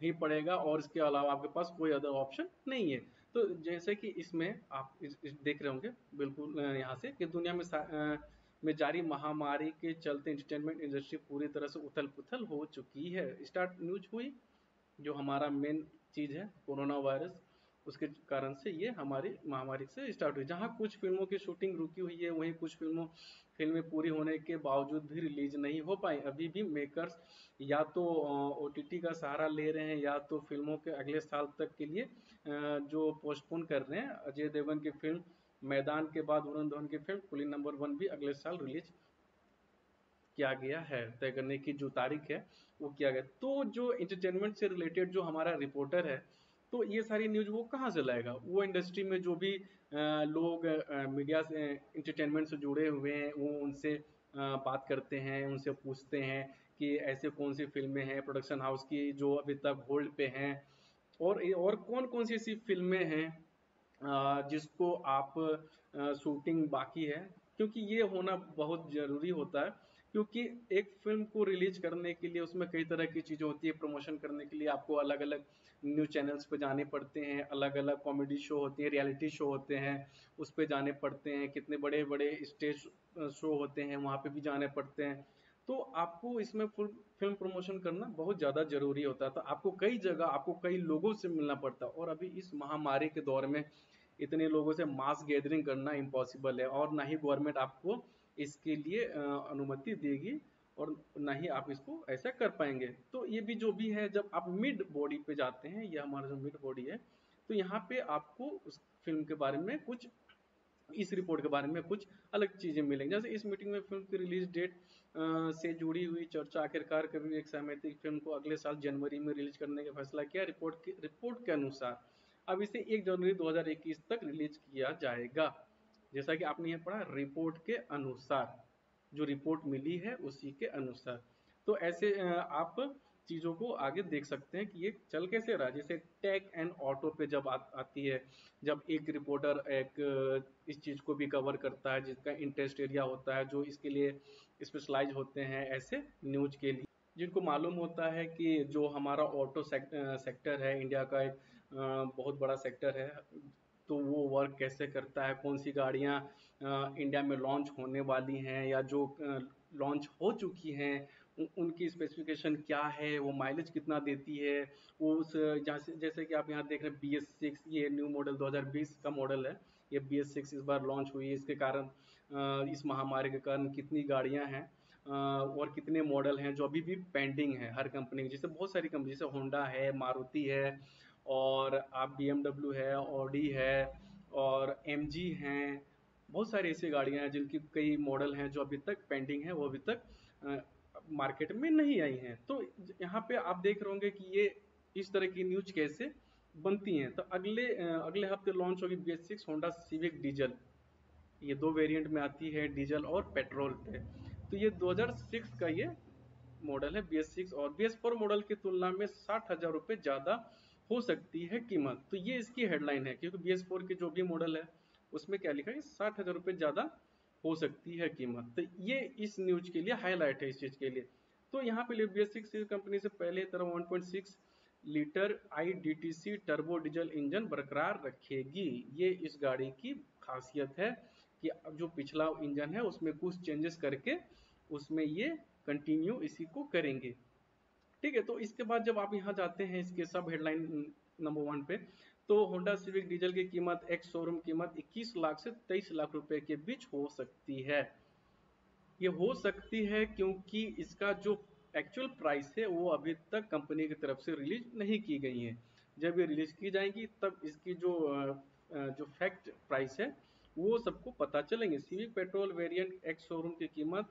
ही पड़ेगा, और इसके अलावा आपके पास कोई अदर ऑप्शन नहीं है। तो जैसे कि इसमें आप देख रहे होंगे बिल्कुल यहाँ से कि दुनिया में में जारी महामारी के चलते एंटरटेनमेंट इंडस्ट्री पूरी तरह से उथल पुथल हो चुकी है। स्टार्ट न्यूज हुई, जो हमारा मेन चीज़ है कोरोना वायरस, उसके कारण से ये हमारी महामारी से स्टार्ट हुई। जहाँ कुछ फिल्मों की शूटिंग रुकी हुई है, वहीं कुछ फिल्में पूरी होने के बावजूद भी रिलीज नहीं हो पाई। अभी भी मेकर्स या तो ओटीटी का सहारा ले रहे हैं, या तो फिल्मों के अगले साल तक के लिए जो पोस्टपोन कर रहे हैं। अजय देवगन की फिल्म मैदान के बाद वरुण धवन की फिल्म कुली नंबर 1 भी अगले साल रिलीज किया गया है, तय करने की जो तारीख है वो किया गया। तो जो एंटरटेनमेंट से रिलेटेड जो हमारा रिपोर्टर है, तो ये सारी न्यूज वो कहाँ से लाएगा? वो इंडस्ट्री में जो भी लोग मीडिया से एंटरटेनमेंट से जुड़े हुए हैं, वो उनसे बात करते हैं, उनसे पूछते हैं कि ऐसे कौन सी फिल्में हैं प्रोडक्शन हाउस की जो अभी तक होल्ड पे हैं, और कौन कौन सी ऐसी फिल्में हैं जिसको आप शूटिंग बाकी है। क्योंकि ये होना बहुत ज़रूरी होता है, क्योंकि एक फिल्म को रिलीज करने के लिए उसमें कई तरह की चीज़ें होती है। प्रमोशन करने के लिए आपको अलग अलग न्यूज़ चैनल्स पे जाने पड़ते हैं, अलग अलग कॉमेडी शो होती है, रियलिटी शो होते हैं, उस पे जाने पड़ते हैं, कितने बड़े बड़े स्टेज शो होते हैं, वहाँ पे भी जाने पड़ते हैं। तो आपको इसमें फुल फिल्म प्रमोशन करना बहुत ज़्यादा ज़रूरी होता है। तो आपको कई जगह, आपको कई लोगों से मिलना पड़ता है, और अभी इस महामारी के दौर में इतने लोगों से मास गैदरिंग करना इम्पॉसिबल है, और ना ही गवर्नमेंट आपको इसके लिए अनुमति देगी, और ना ही आप इसको ऐसा कर पाएंगे। तो ये भी जो भी है, जब आप मिड बॉडी पे जाते हैं, ये हमारा जो मिड बॉडी है, तो यहाँ पे आपको उस फिल्म के बारे में कुछ, इस रिपोर्ट के बारे में कुछ अलग चीजें मिलेंगी। जैसे इस मीटिंग में फिल्म की रिलीज डेट से जुड़ी हुई चर्चा, आखिरकार कभी एक सहमति, फिल्म को अगले साल जनवरी में रिलीज करने का फैसला किया। रिपोर्ट के अनुसार अब इसे 1 जनवरी 2021 तक रिलीज किया जाएगा। जैसा कि आपने यहाँ पढ़ा, रिपोर्ट के अनुसार, जो रिपोर्ट मिली है उसी के अनुसार। तो ऐसे आप चीज़ों को आगे देख सकते हैं कि ये चल कैसे रहा है। जैसे टेक एंड ऑटो पे जब आती है, जब एक रिपोर्टर एक इस चीज़ को भी कवर करता है, जिसका इंटरेस्ट एरिया होता है, जो इसके लिए स्पेशलाइज होते हैं ऐसे न्यूज के लिए, जिनको मालूम होता है कि जो हमारा ऑटो सेक्टर है इंडिया का, एक बहुत बड़ा सेक्टर है, तो वो वर्क कैसे करता है, कौन सी गाड़ियाँ इंडिया में लॉन्च होने वाली हैं, या जो लॉन्च हो चुकी हैं, उनकी स्पेसिफिकेशन क्या है, वो माइलेज कितना देती है, वो उस जैसे कि आप यहाँ देख रहे हैं BS6, ये न्यू मॉडल 2020 का मॉडल है। ये BS6 इस बार लॉन्च हुई है। इसके कारण इस महामारी के कारण कितनी गाड़ियाँ हैं, और कितने मॉडल हैं जो अभी भी पेंडिंग है हर कंपनी की। जैसे बहुत सारी कंपनी, जैसे होंडा है, मारुति है, और आप BMW है, ऑडी है, और MG हैं। बहुत सारी ऐसी गाड़ियां हैं जिनकी कई मॉडल हैं जो अभी तक पेंडिंग है, वो अभी तक मार्केट में नहीं आई हैं। तो यहाँ पे आप देख रहे होंगे कि ये इस तरह की न्यूज कैसे बनती हैं। तो अगले हफ्ते लॉन्च होगी BS6 होंडा सिविक डीजल। ये दो वेरिएंट में आती है, डीजल और पेट्रोल पे। तो ये 2006 का ये मॉडल है BS6, और BS4 मॉडल की तुलना में 60,000 रुपये ज़्यादा हो सकती है कीमत। तो ये इसकी हेडलाइन है, क्योंकि BS4 की जो भी मॉडल है उसमें क्या लिखा है, 60,000 रुपये ज़्यादा हो सकती है कीमत। तो ये इस न्यूज के लिए हाईलाइट है, इस चीज़ के लिए। तो यहाँ पे BS6 कंपनी से पहले तरह 1.6 litre IDTC turbo diesel engine बरकरार रखेगी। ये इस गाड़ी की खासियत है कि जो पिछला इंजन है उसमें कुछ चेंजेस करके उसमें ये कंटिन्यू इसी को करेंगे। ठीक है, तो इसके बाद जब आप यहाँ जाते हैं इसके सब हेडलाइन नंबर 1 पे, तो होंडा सिविक डीजल की कीमत एक्स शोरूम कीमत 21 लाख से 23 लाख रुपए के बीच हो सकती है। ये हो सकती है क्योंकि इसका जो एक्चुअल प्राइस है वो अभी तक कंपनी की तरफ से रिलीज नहीं की गई है। जब ये रिलीज की जाएंगी तब इसकी जो फैक्ट प्राइस है वो सबको पता चलेंगे। Civic petrol variant ex showroom की कीमत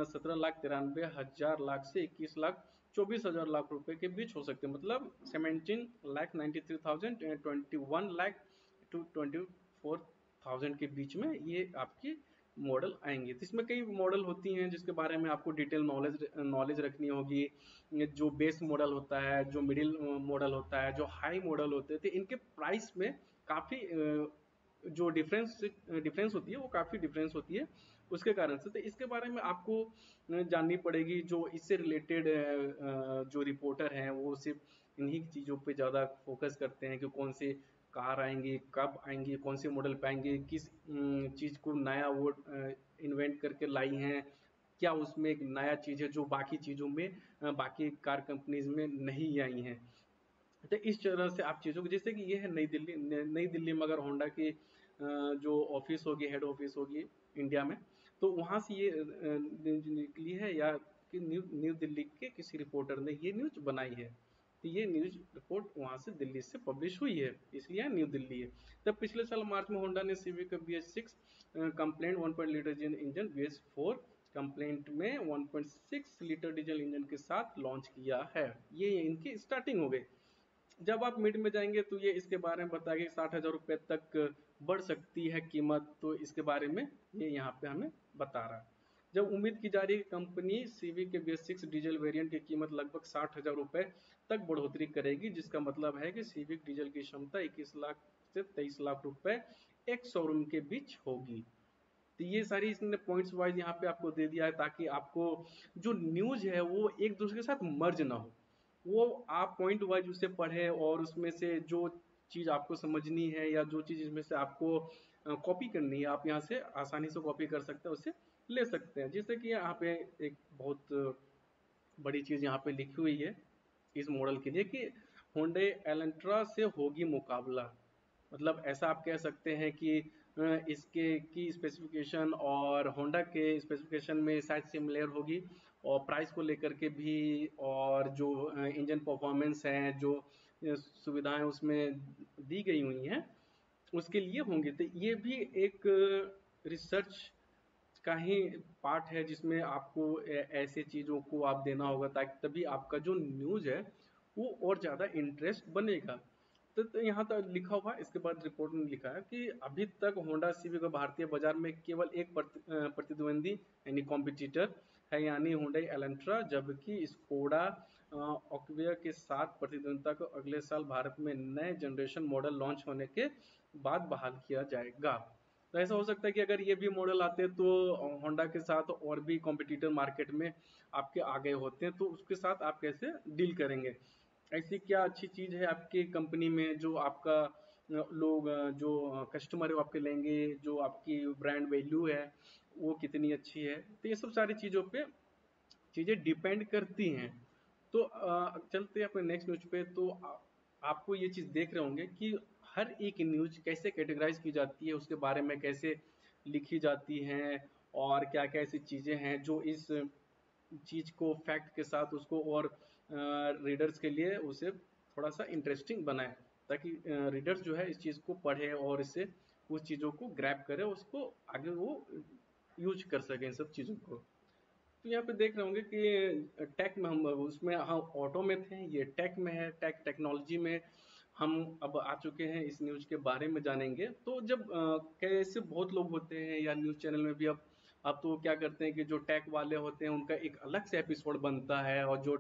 17,93,000 से 21,24,000 रुपए के बीच हो सकते हैं। मतलब 17,93,000 21,24,000 के बीच में ये आपकी मॉडल आएंगे। तो इसमें कई मॉडल होती हैं जिसके बारे में आपको डिटेल नॉलेज रखनी होगी। जो बेस मॉडल होता है, जो मिडिल मॉडल होता है, जो हाई मॉडल होते हैं, तो इनके प्राइस में काफ़ी जो डिफरेंस होती है वो काफ़ी डिफरेंस होती है उसके कारण से। तो इसके बारे में आपको जाननी पड़ेगी। जो इससे रिलेटेड जो रिपोर्टर हैं वो सिर्फ इन्हीं चीज़ों पे ज़्यादा फोकस करते हैं कि कौन से कार आएंगी, कब आएंगी, कौन से मॉडल पे आएंगी, किस चीज़ को नया वो इन्वेंट करके लाई हैं, क्या उसमें एक नया चीज़ है जो बाकी चीज़ों में बाकी कार कंपनीज में नहीं आई हैं। तो इस तरह से आप चीज़ों को, जैसे कि ये है नई दिल्ली, नई दिल्ली में अगर होंडा की जो ऑफिस होगी, हेड ऑफिस होगी इंडिया में, तो वहाँ से ये न्यूज निकली है, या कि न्यू न्यू दिल्ली के किसी रिपोर्टर ने ये न्यूज बनाई है। तो ये न्यूज रिपोर्ट वहाँ से दिल्ली से पब्लिश हुई है, इसलिए न्यू दिल्ली है। तब पिछले साल मार्च में होंडा ने civic BS6 complaint 1 litre engine BS4 complaint में 1.6 लीटर डीजल इंजन के साथ लॉन्च किया है। ये इनकी स्टार्टिंग हो गई। जब आप मिड में जाएंगे तो ये इसके बारे में बताएंगे 60,000 रुपये तक बढ़ सकती है कीमत, तो इसके बारे में ये यहाँ पे हमें बता रहा है। जब उम्मीद की जा रही है कंपनी सीवी के BS6 डीजल वेरिएंट की कीमत लगभग 60,000 रुपये तक बढ़ोतरी करेगी, जिसका मतलब है कि सीविक डीजल की क्षमता 21 लाख से 23 लाख रुपए एक शोरूम के बीच होगी। तो ये सारी इसने पॉइंट्स वाइज यहाँ पे आपको दे दिया है, ताकि आपको जो न्यूज है वो एक दूसरे के साथ मर्ज ना हो, वो आप पॉइंट वाइज उसे पढ़े और उसमें से जो चीज़ आपको समझनी है या जो चीज़ इसमें से आपको कॉपी करनी है, आप यहाँ से आसानी से कॉपी कर सकते हैं, उसे ले सकते हैं। जैसे कि यहाँ पे एक बहुत बड़ी चीज़ यहाँ पे लिखी हुई है इस मॉडल के लिए, कि होंडे एलेंट्रा से होगी मुकाबला। मतलब ऐसा आप कह सकते हैं कि इसके की स्पेसिफिकेशन और होंडा के स्पेसिफिकेशन में शायद सिमिलर होगी, और प्राइस को लेकर के भी, और जो इंजन परफॉर्मेंस है, जो सुविधाएं उसमें दी गई हुई हैं, उसके लिए होंगे। तो ये भी एक रिसर्च का ही पार्ट है, जिसमें आपको ऐसे चीज़ों को आप देना होगा, ताकि तभी आपका जो न्यूज़ है वो और ज़्यादा इंटरेस्ट बनेगा। तो यहाँ तक लिखा हुआ है। इसके बाद रिपोर्ट में लिखा है कि अभी तक होंडा सिविक भारतीय बाजार में केवल एक प्रतिद्वंदी यानी कॉम्पिटिटर है, यानी होंडा एलेंट्रा, जबकि स्कोडा ऑक्विया के साथ प्रतिद्वंदिता को अगले साल भारत में नए जनरेशन मॉडल लॉन्च होने के बाद बहाल किया जाएगा। तो ऐसा हो सकता है कि अगर ये भी मॉडल आते हैं तो होंडा के साथ और भी कॉम्पिटिटर मार्केट में आपके आ गए होते हैं, तो उसके साथ आप कैसे डील करेंगे। ऐसी क्या अच्छी चीज़ है आपकी कंपनी में जो आपका लोग जो कस्टमर है वो आपके लेंगे, जो आपकी ब्रांड वैल्यू है वो कितनी अच्छी है। तो ये सब सारी चीज़ों पे चीज़ें डिपेंड करती हैं। तो चलते हैं अपने नेक्स्ट न्यूज पे। तो आपको ये चीज़ देख रहे होंगे कि हर एक न्यूज कैसे कैटेगराइज की जाती है, उसके बारे में कैसे लिखी जाती हैं, और क्या क्या ऐसी चीज़ें हैं जो इस चीज़ को फैक्ट के साथ उसको और रीडर्स के लिए उसे थोड़ा सा इंटरेस्टिंग बनाए, ताकि रीडर्स जो है इस चीज़ को पढ़े और इससे उस चीज़ों को ग्रैब करे, उसको आगे वो यूज कर सके इन सब चीज़ों को। तो यहाँ पे देख रहे होंगे कि टेक में हम उसमें हम ऑटो में थे, ये टेक में है, टेक टेक्नोलॉजी में हम अब आ चुके हैं। इस न्यूज के बारे में जानेंगे। तो जब कैसे बहुत लोग होते हैं या न्यूज चैनल में भी अब तो क्या करते हैं कि जो टेक वाले होते हैं उनका एक अलग से एपिसोड बनता है, और जो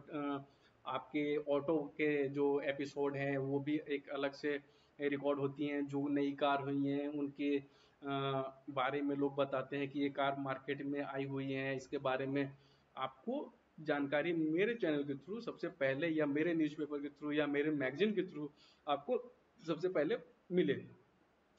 आपके ऑटो के जो एपिसोड हैं वो भी एक अलग से रिकॉर्ड होती हैं। जो नई कार हुई हैं उनके बारे में लोग बताते हैं कि ये कार मार्केट में आई हुई है, इसके बारे में आपको जानकारी मेरे चैनल के थ्रू सबसे पहले, या मेरे न्यूज़पेपर के थ्रू, या मेरे मैगजीन के थ्रू आपको सबसे पहले मिले।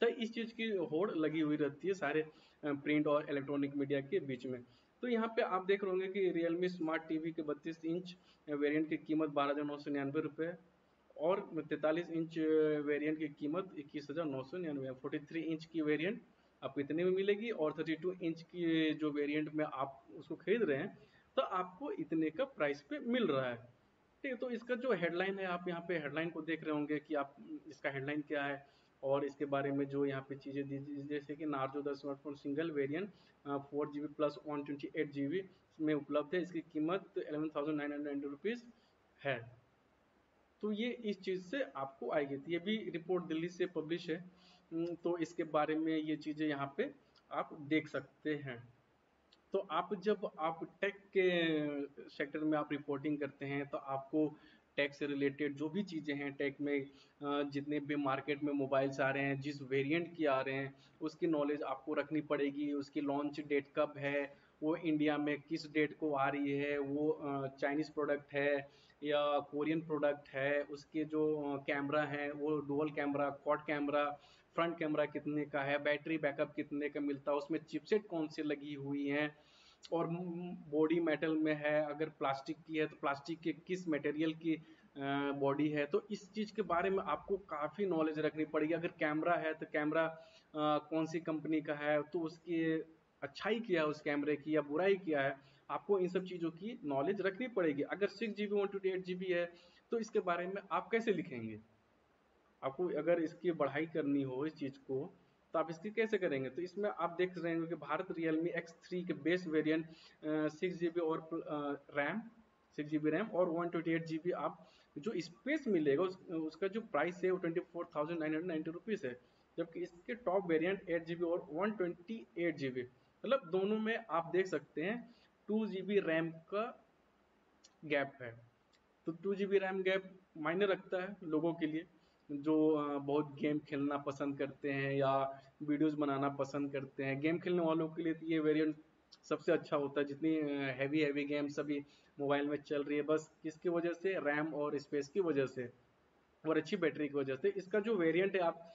तो इस चीज़ की होड़ लगी हुई रहती है सारे प्रिंट और इलेक्ट्रॉनिक मीडिया के बीच में। तो यहाँ पे आप देख रहे होंगे कि रियलमी स्मार्ट टीवी के 32 इंच वेरिएंट की कीमत 12,999 रुपये, और 43 इंच वेरिएंट की कीमत 21,999। 43 इंच की वेरिएंट आपको इतने में मिलेगी, और 32 इंच की जो वेरिएंट में आप उसको खरीद रहे हैं तो आपको इतने का प्राइस पे मिल रहा है। ठीक है, तो इसका जो हेडलाइन है, आप यहाँ पे हेडलाइन को देख रहे होंगे कि आप इसका हेडलाइन क्या है, और इसके बारे में जो यहाँ पे चीज़ें दी, जैसे कि Narzo 10 smartphone single variant 4 GB plus 128 GB में उपलब्ध है, इसकी कीमत 11,990 रुपीज़ है। तो ये इस चीज़ से आपको आएगी। तो ये भी रिपोर्ट दिल्ली से पब्लिश है। तो इसके बारे में ये चीज़ें यहाँ पे आप देख सकते हैं। तो आप जब आप टेक के सेक्टर में आप रिपोर्टिंग करते हैं, तो आपको टेक से रिलेटेड जो भी चीज़ें हैं टेक में, जितने भी मार्केट में मोबाइल्स आ रहे हैं, जिस वेरिएंट की आ रहे हैं, उसकी नॉलेज आपको रखनी पड़ेगी। उसकी लॉन्च डेट कब है, वो इंडिया में किस डेट को आ रही है, वो चाइनीज़ प्रोडक्ट है या कोरियन प्रोडक्ट है, उसके जो कैमरा है वो dual camera, quad camera, front camera कितने का है, बैटरी बैकअप कितने का मिलता है, उसमें चिपसेट कौन सी लगी हुई हैं, और बॉडी मेटल में है, अगर प्लास्टिक की है तो प्लास्टिक के किस मटेरियल की बॉडी है, तो इस चीज़ के बारे में आपको काफ़ी नॉलेज रखनी पड़ेगी। अगर कैमरा है तो कैमरा कौन सी कंपनी का है, तो उसकी अच्छाई क्या है उस कैमरे की या बुराई क्या है, आपको इन सब चीज़ों की नॉलेज रखनी पड़ेगी। अगर 6 GB 128 GB है तो इसके बारे में आप कैसे लिखेंगे? आपको अगर इसकी बढ़ाई करनी हो इस चीज़ को, तो आप इसकी कैसे करेंगे? तो इसमें आप देख रहे होंगे कि भारत रियलमी X3 के बेस वेरिएंट 6 GB और रैम 6 GB रैम और 128 GB आप जो स्पेस मिलेगा उसका जो प्राइस है वो 24,990 रुपीज़ है। जबकि इसके टॉप वेरिएंट 8 GB और 128 GB, मतलब दोनों में आप देख सकते हैं 2 GB रैम का गैप है। तो 2 GB रैम गैप मायने रखता है लोगों के लिए जो बहुत गेम खेलना पसंद करते हैं या वीडियोस बनाना पसंद करते हैं। गेम खेलने वालों के लिए तो ये वेरिएंट सबसे अच्छा होता है। जितनी हैवी हैवी गेम्स अभी मोबाइल में चल रही है, बस किसकी वजह से, रैम और स्पेस की वजह से और अच्छी बैटरी की वजह से। इसका जो वेरिएंट है आप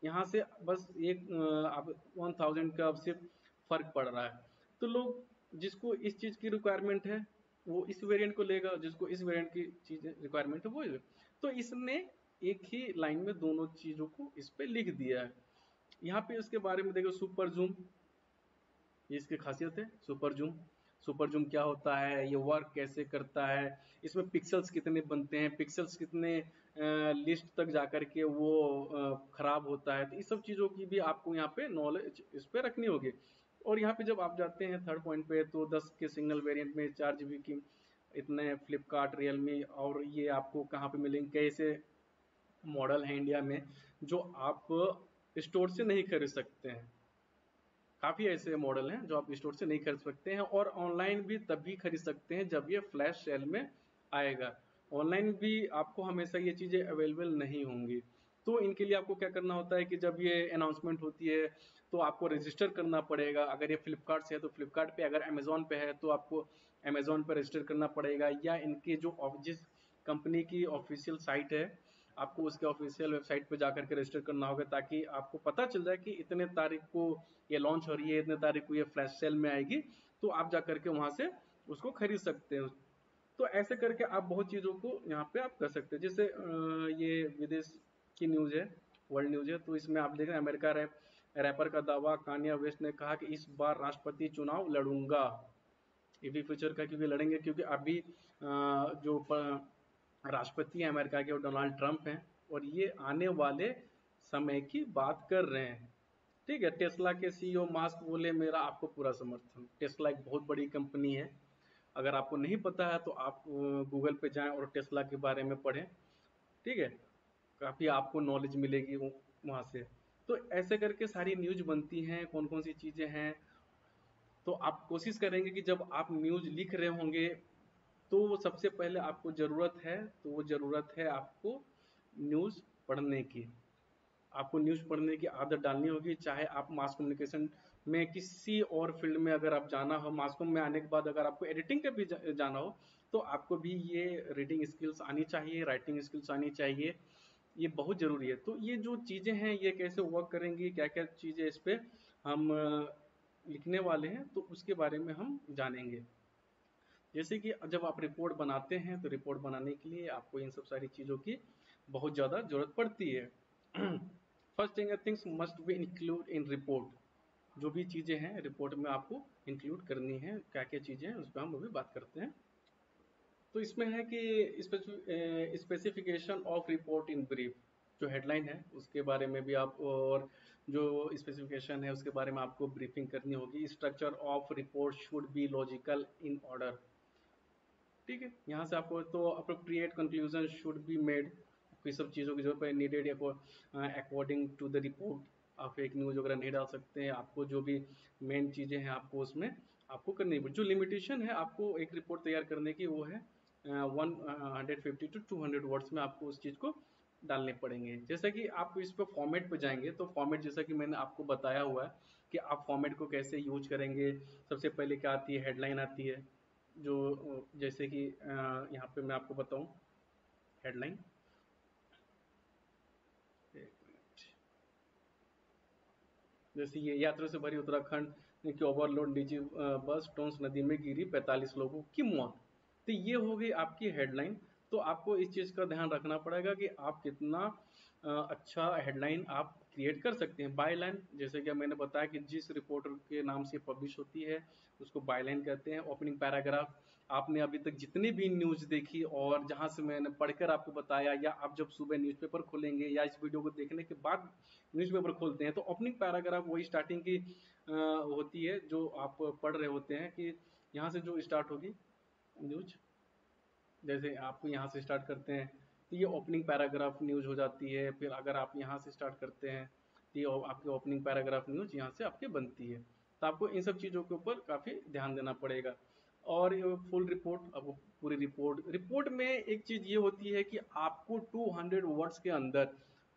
यहाँ से बस एक आप 1000 का सिर्फ फर्क पड़ रहा है। तो लोग जिसको इस चीज़ की रिक्वायरमेंट है वो इस वेरिएंट को लेगा, जिसको इस वेरिएंट की चीज़ रिक्वायरमेंट है वो तो इसने एक ही लाइन में दोनों चीज़ों को इस पे लिख दिया है। यहाँ पे इसके बारे में देखो, सुपर जूम, ये इसकी खासियत है। सुपर जूम, सुपर जूम क्या होता है, ये वर्क कैसे करता है, इसमें पिक्सल्स कितने बनते हैं, पिक्सल्स कितने लिस्ट तक जाकर के वो खराब होता है, तो इस सब चीज़ों की भी आपको यहाँ पे नॉलेज इस पे रखनी होगी। और यहाँ पे जब आप जाते हैं थर्ड पॉइंट पे, तो 10 के सिंगल वेरिएंट में 4 GB की इतने फ्लिपकार्ट रियलमी, और ये आपको कहाँ पे मिलेंगे, कैसे मॉडल है इंडिया में जो आप स्टोर से नहीं खरीद सकते हैं। काफ़ी ऐसे मॉडल हैं जो आप स्टोर से नहीं खरीद सकते हैं, और ऑनलाइन भी तभी खरीद सकते हैं जब ये फ्लैश सेल में आएगा। ऑनलाइन भी आपको हमेशा ये चीज़ें अवेलेबल नहीं होंगी। तो इनके लिए आपको क्या करना होता है कि जब ये अनाउंसमेंट होती है तो आपको रजिस्टर करना पड़ेगा। अगर ये फ्लिपकार्ट से है तो फ्लिपकार्ट पे, अगर अमेजोन पे है तो आपको अमेजोन पे रजिस्टर करना पड़ेगा, या इनके जो जिस कंपनी की ऑफिशियल साइट है आपको उसके ऑफिशियल वेबसाइट पे जाकर के रजिस्टर करना होगा, ताकि आपको पता चल जाए कि इतने तारीख को ये लॉन्च हो रही है, इतने तारीख को ये फ्लैश सेल में आएगी, तो आप जा करके वहाँ से उसको खरीद सकते हैं। तो ऐसे करके आप बहुत चीज़ों को यहाँ पे आप कर सकते हैं। जैसे ये विदेश की न्यूज़ है, वर्ल्ड न्यूज़ है, तो इसमें आप देख रहे हैं अमेरिका रैपर का दावा, कान्या वेस्ट ने कहा कि इस बार राष्ट्रपति चुनाव लड़ूंगा। ये भी फ्यूचर का क्योंकि लड़ेंगे, क्योंकि अभी जो राष्ट्रपति हैं अमेरिका के वो डोनाल्ड ट्रंप हैं, और ये आने वाले समय की बात कर रहे हैं। ठीक है, टेस्ला के सीईओ मास्क बोले मेरा आपको पूरा समर्थन। टेस्ला एक बहुत बड़ी कंपनी है, अगर आपको नहीं पता है तो आप गूगल पे जाएं और टेस्ला के बारे में पढ़ें। ठीक है, काफ़ी आपको नॉलेज मिलेगी वहाँ से। तो ऐसे करके सारी न्यूज़ बनती हैं, कौन कौन सी चीज़ें हैं। तो आप कोशिश करेंगे कि जब आप न्यूज़ लिख रहे होंगे तो वो सबसे पहले आपको ज़रूरत है, तो वो ज़रूरत है आपको न्यूज़ पढ़ने की। आपको न्यूज़ पढ़ने की आदत डालनी होगी, चाहे आप मास कम्युनिकेशन में किसी और फील्ड में अगर आप जाना हो, मास कॉम में आने के बाद अगर आपको एडिटिंग का भी जाना हो, तो आपको भी ये रीडिंग स्किल्स आनी चाहिए, राइटिंग स्किल्स आनी चाहिए। ये बहुत ज़रूरी है। तो ये जो चीज़ें हैं ये कैसे वर्क करेंगी, क्या क्या चीज़ें इस पे हम लिखने वाले हैं, तो उसके बारे में हम जानेंगे। जैसे कि जब आप रिपोर्ट बनाते हैं तो रिपोर्ट बनाने के लिए आपको इन सब सारी चीज़ों की बहुत ज़्यादा ज़रूरत पड़ती है। First things must be include in report. जो भी चीज़ें हैं रिपोर्ट में आपको इंक्लूड करनी है, क्या क्या चीज़ें हैं उस पर हम अभी बात करते हैं। तो इसमें है कि specification of report in brief, जो हेडलाइन है उसके बारे में भी आप, और जो स्पेसिफिकेशन है उसके बारे में आपको ब्रीफिंग करनी होगी। Structure of report should be logical in order. ठीक है, यहाँ से आपको तो appropriate conclusion should be made, ये सब चीज़ों की जरूरत है। Needed according to the report. आप फेक न्यूज़ वगैरह नहीं डाल सकते हैं। आपको जो भी मेन चीज़ें हैं आपको उसमें आपको करनी है। जो लिमिटेशन है आपको एक रिपोर्ट तैयार करने की वो है 150 to 200 वर्ड्स में आपको उस चीज़ को डालने पड़ेंगे। जैसा कि आप इस पर फॉर्मेट पे जाएंगे तो फॉर्मेट जैसा कि मैंने आपको बताया हुआ है कि आप फॉर्मेट को कैसे यूज करेंगे। सबसे पहले क्या आती है, हेडलाइन आती है, जो जैसे कि यहाँ पे मैं आपको बताऊं हेडलाइन। एक मिनट। जैसे ये यात्रा से भरी उत्तराखंड कि ओवरलोड निजी बस टोंस नदी में गिरी 45 लोगों की मौत। तो ये हो गई आपकी हेडलाइन। तो आपको इस चीज़ का ध्यान रखना पड़ेगा कि आप कितना अच्छा हेडलाइन आप क्रिएट कर सकते हैं। बाय लाइन, जैसे कि मैंने बताया कि जिस रिपोर्टर के नाम से पब्लिश होती है उसको बाय लाइन कहते हैं। ओपनिंग पैराग्राफ, आपने अभी तक जितनी भी न्यूज़ देखी और जहां से मैंने पढ़कर आपको बताया, या आप जब सुबह न्यूज़पेपर खोलेंगे या इस वीडियो को देखने के बाद न्यूज़पेपर खोलते हैं, तो ओपनिंग पैराग्राफ वही स्टार्टिंग की होती है जो आप पढ़ रहे होते हैं, कि यहाँ से जो स्टार्ट होगी न्यूज, जैसे आप यहाँ से स्टार्ट करते हैं तो ये ओपनिंग पैराग्राफ न्यूज हो जाती है। फिर अगर आप यहाँ से स्टार्ट करते हैं तो ये आपकी ओपनिंग पैराग्राफ न्यूज यहाँ से आपकी बनती है। तो आपको इन सब चीज़ों के ऊपर काफ़ी ध्यान देना पड़ेगा। और फुल रिपोर्ट, आपको पूरी रिपोर्ट, रिपोर्ट में एक चीज़ ये होती है कि आपको 200 वर्ड्स के अंदर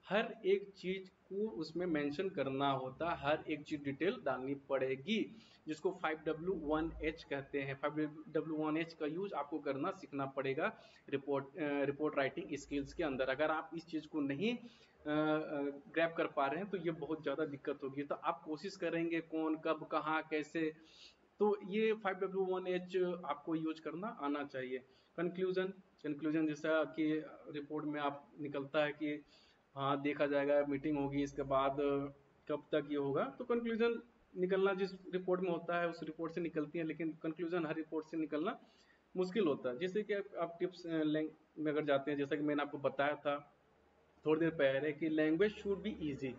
हर एक चीज को उसमें मेंशन करना होता है, हर एक चीज डिटेल डालनी पड़ेगी, जिसको 5W1H कहते हैं। 5W1H का यूज आपको करना सीखना पड़ेगा रिपोर्ट राइटिंग स्किल्स के अंदर। अगर आप इस चीज को नहीं ग्रैब कर पा रहे हैं तो ये बहुत ज़्यादा दिक्कत होगी। तो आप कोशिश करेंगे कौन कब कहाँ कैसे, तो ये 5W1H आपको यूज करना आना चाहिए। कंक्लूजन, कंक्लूजन जैसा कि रिपोर्ट में आप निकलता है कि हाँ देखा जाएगा, मीटिंग होगी, इसके बाद कब तक ये होगा, तो कंक्लूजन निकलना जिस रिपोर्ट में होता है उस रिपोर्ट से निकलती है, लेकिन कंक्लूजन हर रिपोर्ट से निकलना मुश्किल होता है। जैसे कि आप टिप्स में अगर जाते हैं, जैसा कि मैंने आपको बताया था थोड़ी देर पहले कि language should be easy.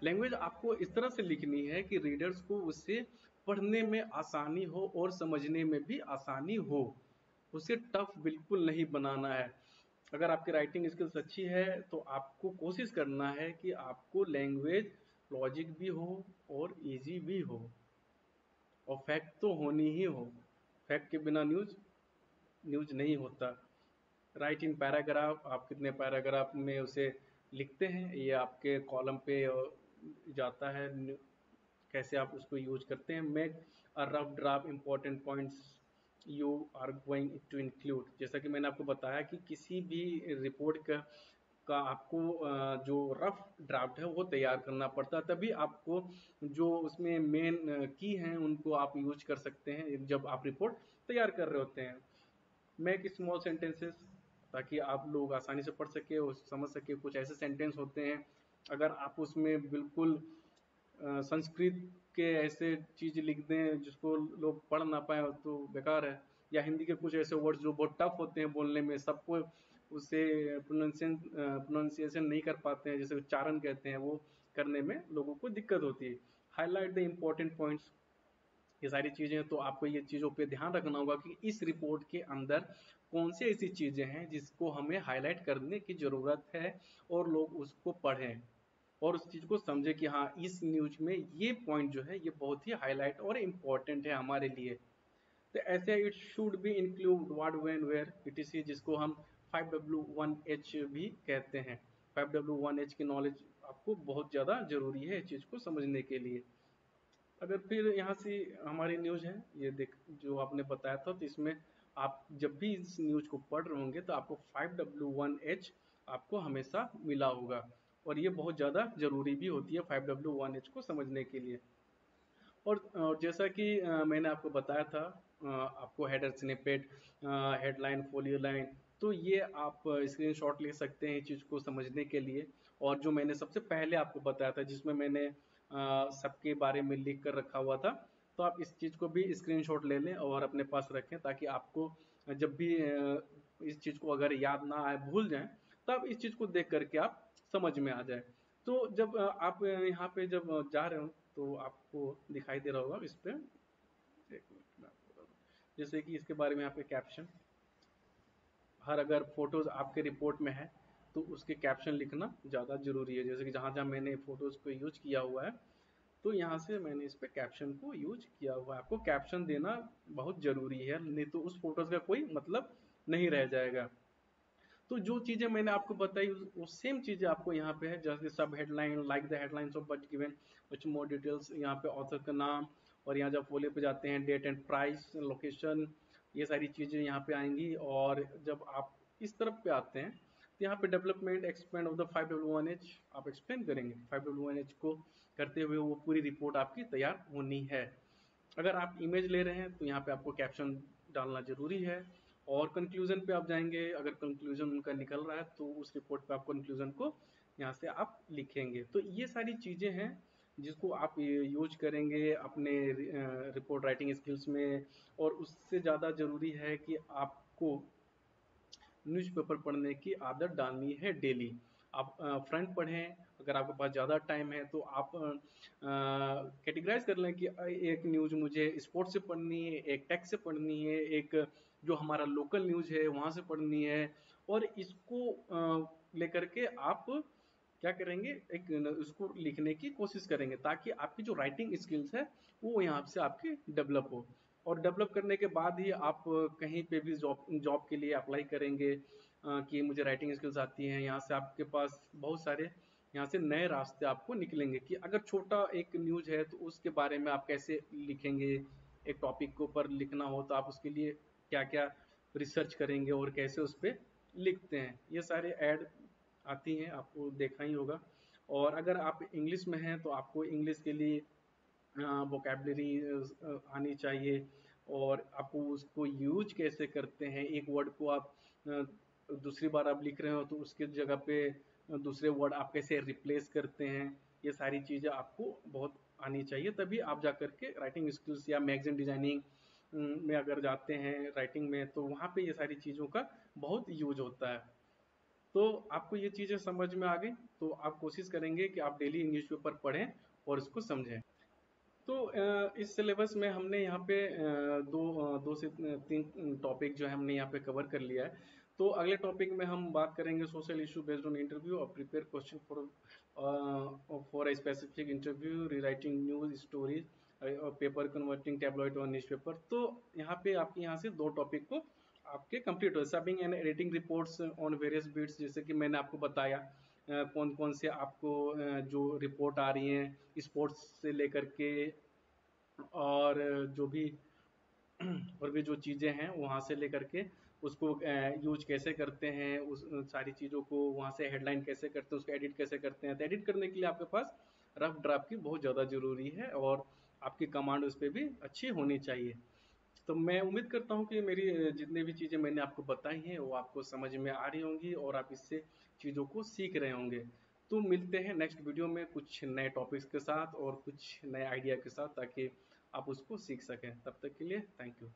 Language आपको इस तरह से लिखनी है कि रीडर्स को उससे पढ़ने में आसानी हो और समझने में भी आसानी हो, उसे टफ बिल्कुल नहीं बनाना है। अगर आपकी राइटिंग स्किल्स अच्छी है तो आपको कोशिश करना है कि आपको लैंग्वेज लॉजिक भी हो और इजी भी हो, और फैक्ट तो होनी ही हो। फैक्ट के बिना न्यूज न्यूज नहीं होता। राइटिंग पैराग्राफ, आप कितने पैराग्राफ में उसे लिखते हैं ये आपके कॉलम पे जाता है, कैसे आप उसको यूज करते हैं। Make a rough draft important points you are going to include. जैसा कि मैंने आपको बताया कि किसी भी रिपोर्ट का आपको जो रफ ड्राफ्ट है वो तैयार करना पड़ता है, तभी आपको जो उसमें मेन की हैं उनको आप यूज कर सकते हैं जब आप रिपोर्ट तैयार कर रहे होते हैं। मेक स्मॉल सेंटेंसेस, ताकि आप लोग आसानी से पढ़ सके और समझ सके। कुछ ऐसे सेंटेंस होते हैं अगर आप उसमें बिल्कुल संस्कृत के ऐसे चीज लिख दें जिसको लोग पढ़ ना पाए तो बेकार है। या हिंदी के कुछ ऐसे वर्ड्स जो बहुत टफ होते हैं बोलने में, सबको उसे प्रोनाउंसिएशन नहीं कर पाते हैं, जैसे उच्चारण कहते हैं, वो करने में लोगों को दिक्कत होती है। हाईलाइट द इम्पोर्टेंट पॉइंट्स, ये सारी चीज़ें तो आपको ये चीज़ों पे ध्यान रखना होगा कि इस रिपोर्ट के अंदर कौन सी ऐसी चीज़ें हैं जिसको हमें हाईलाइट करने की ज़रूरत है और लोग उसको पढ़ें और उस चीज़ को समझे कि हाँ इस न्यूज में ये पॉइंट जो है ये बहुत ही हाईलाइट और इम्पोर्टेंट है हमारे लिए। तो ऐसे it should be include what when where etc, जिसको हम 5W1H भी कहते हैं। 5W1H की नॉलेज आपको बहुत ज़्यादा ज़रूरी है इस चीज़ को समझने के लिए। अगर फिर यहाँ से हमारी न्यूज़ है ये देख जो आपने बताया था, तो इसमें आप जब भी इस न्यूज़ को पढ़ रहे होंगे तो आपको 5W1H आपको हमेशा मिला होगा, और ये बहुत ज़्यादा ज़रूरी भी होती है 5W1H को समझने के लिए। और जैसा कि मैंने आपको बताया था, आपको header snippet, headline, folio line, तो ये आप स्क्रीनशॉट ले सकते हैं इस चीज़ को समझने के लिए। और जो मैंने सबसे पहले आपको बताया था जिसमें मैंने सबके बारे में लिख कर रखा हुआ था, तो आप इस चीज़ को भी स्क्रीनशॉट ले लें और अपने पास रखें, ताकि आपको जब भी इस चीज़ को अगर याद ना आए, भूल जाएं, तब इस चीज़ को देख करके आप समझ में आ जाए। तो जब आप यहाँ पे जब जा रहे हो तो आपको दिखाई दे रहा होगा इस पे, एक मिनट में आपको बता दूं। जैसे कि इसके बारे में यहाँ पे कैप्शन, हर अगर फोटोज आपके रिपोर्ट में है तो उसके कैप्शन लिखना ज़्यादा जरूरी है। जैसे कि जहाँ जहाँ मैंने फोटोज को यूज किया हुआ है तो यहाँ से मैंने इस पे कैप्शन को यूज किया हुआ है। आपको कैप्शन देना बहुत जरूरी है, नहीं तो उस फोटोज का कोई मतलब नहीं रह जाएगा। तो जो चीज़ें मैंने आपको बताई वो सेम चीज़ें आपको यहाँ पे है, जैसे सब headline, like the headlines of but given कुछ मोर डिटेल्स, यहाँ पे ऑथर का नाम, और यहाँ जब फोलियो पे जाते हैं डेट एंड प्राइस, लोकेशन, ये सारी चीज़ें यहाँ पे आएंगी। और जब आप इस तरफ पे आते हैं तो यहाँ पे development expand of the 5W1H आप एक्सप्लेन करेंगे। 5W1H को करते हुए वो पूरी रिपोर्ट आपकी तैयार होनी है। अगर आप इमेज ले रहे हैं तो यहाँ पे आपको कैप्शन डालना ज़रूरी है। और कंक्लूजन पे आप जाएंगे, अगर कंक्लूजन उनका निकल रहा है तो उस रिपोर्ट पे आप कंक्लूजन को यहाँ से आप लिखेंगे। तो ये सारी चीज़ें हैं जिसको आप यूज करेंगे अपने रिपोर्ट राइटिंग स्किल्स में। और उससे ज़्यादा ज़रूरी है कि आपको न्यूज़पेपर पढ़ने की आदत डालनी है डेली। आप फ्रंट पढ़ें, अगर आपके पास ज़्यादा टाइम है तो आप कैटेगराइज कर लें कि एक न्यूज़ मुझे स्पोर्ट्स से पढ़नी है, एक टेक से पढ़नी है, एक जो हमारा लोकल न्यूज़ है वहाँ से पढ़नी है। और इसको लेकर के आप क्या करेंगे, एक उसको लिखने की कोशिश करेंगे ताकि आपकी जो राइटिंग स्किल्स है वो यहाँ से आपकी डेवलप हो। और डेवलप करने के बाद ही आप कहीं पे भी जॉब जॉब के लिए अप्लाई करेंगे कि मुझे राइटिंग स्किल्स आती हैं। यहाँ से आपके पास बहुत सारे यहाँ से नए रास्ते आपको निकलेंगे कि अगर छोटा एक न्यूज़ है तो उसके बारे में आप कैसे लिखेंगे। एक टॉपिक के ऊपर लिखना हो तो आप उसके लिए क्या क्या रिसर्च करेंगे और कैसे उस पर लिखते हैं, ये सारे ऐड आती हैं, आपको देखा ही होगा। और अगर आप इंग्लिश में हैं तो आपको इंग्लिश के लिए वोकेबलरी आनी चाहिए। और आपको उसको यूज कैसे करते हैं, एक वर्ड को आप दूसरी बार आप लिख रहे हो तो उसके जगह पे दूसरे वर्ड आप कैसे रिप्लेस करते हैं, ये सारी चीज़ें आपको बहुत आनी चाहिए। तभी आप जा कर के राइटिंग स्किल्स या मैगजीन डिजाइनिंग में अगर जाते हैं राइटिंग में तो वहाँ पे ये सारी चीज़ों का बहुत यूज होता है। तो आपको ये चीज़ें समझ में आ गई तो आप कोशिश करेंगे कि आप डेली न्यूज़पेपर पढ़ें और इसको समझें। तो इस सिलेबस में हमने यहाँ पे दो से तीन टॉपिक जो है हमने यहाँ पे कवर कर लिया है। तो अगले टॉपिक में हम बात करेंगे social issue based on interview और prepare question for a specific interview, rewriting news stories और पेपर कन्वर्टिंग टैबलॉइड और न्यूज़पेपर। तो यहाँ पे आपके यहाँ से दो टॉपिक को आपके कंप्लीट हो, subbing and editing reports on various beats, जैसे कि मैंने आपको बताया कौन कौन से आपको जो रिपोर्ट आ रही हैं स्पोर्ट्स से लेकर के और जो भी और भी जो चीज़ें हैं वहाँ से लेकर के उसको यूज कैसे करते हैं, उस सारी चीज़ों को वहाँ से हेडलाइन कैसे करते हैं, उसको एडिट कैसे करते हैं। तो एडिट करने के लिए आपके पास रफ ड्राफ्ट की बहुत ज़्यादा ज़रूरी है और आपकी कमांड उस पर भी अच्छी होनी चाहिए। तो मैं उम्मीद करता हूँ कि मेरी जितनी भी चीज़ें मैंने आपको बताई हैं वो आपको समझ में आ रही होंगी और आप इससे चीज़ों को सीख रहे होंगे। तो मिलते हैं नेक्स्ट वीडियो में कुछ नए टॉपिक्स के साथ और कुछ नए आइडिया के साथ ताकि आप उसको सीख सकें। तब तक के लिए थैंक यू।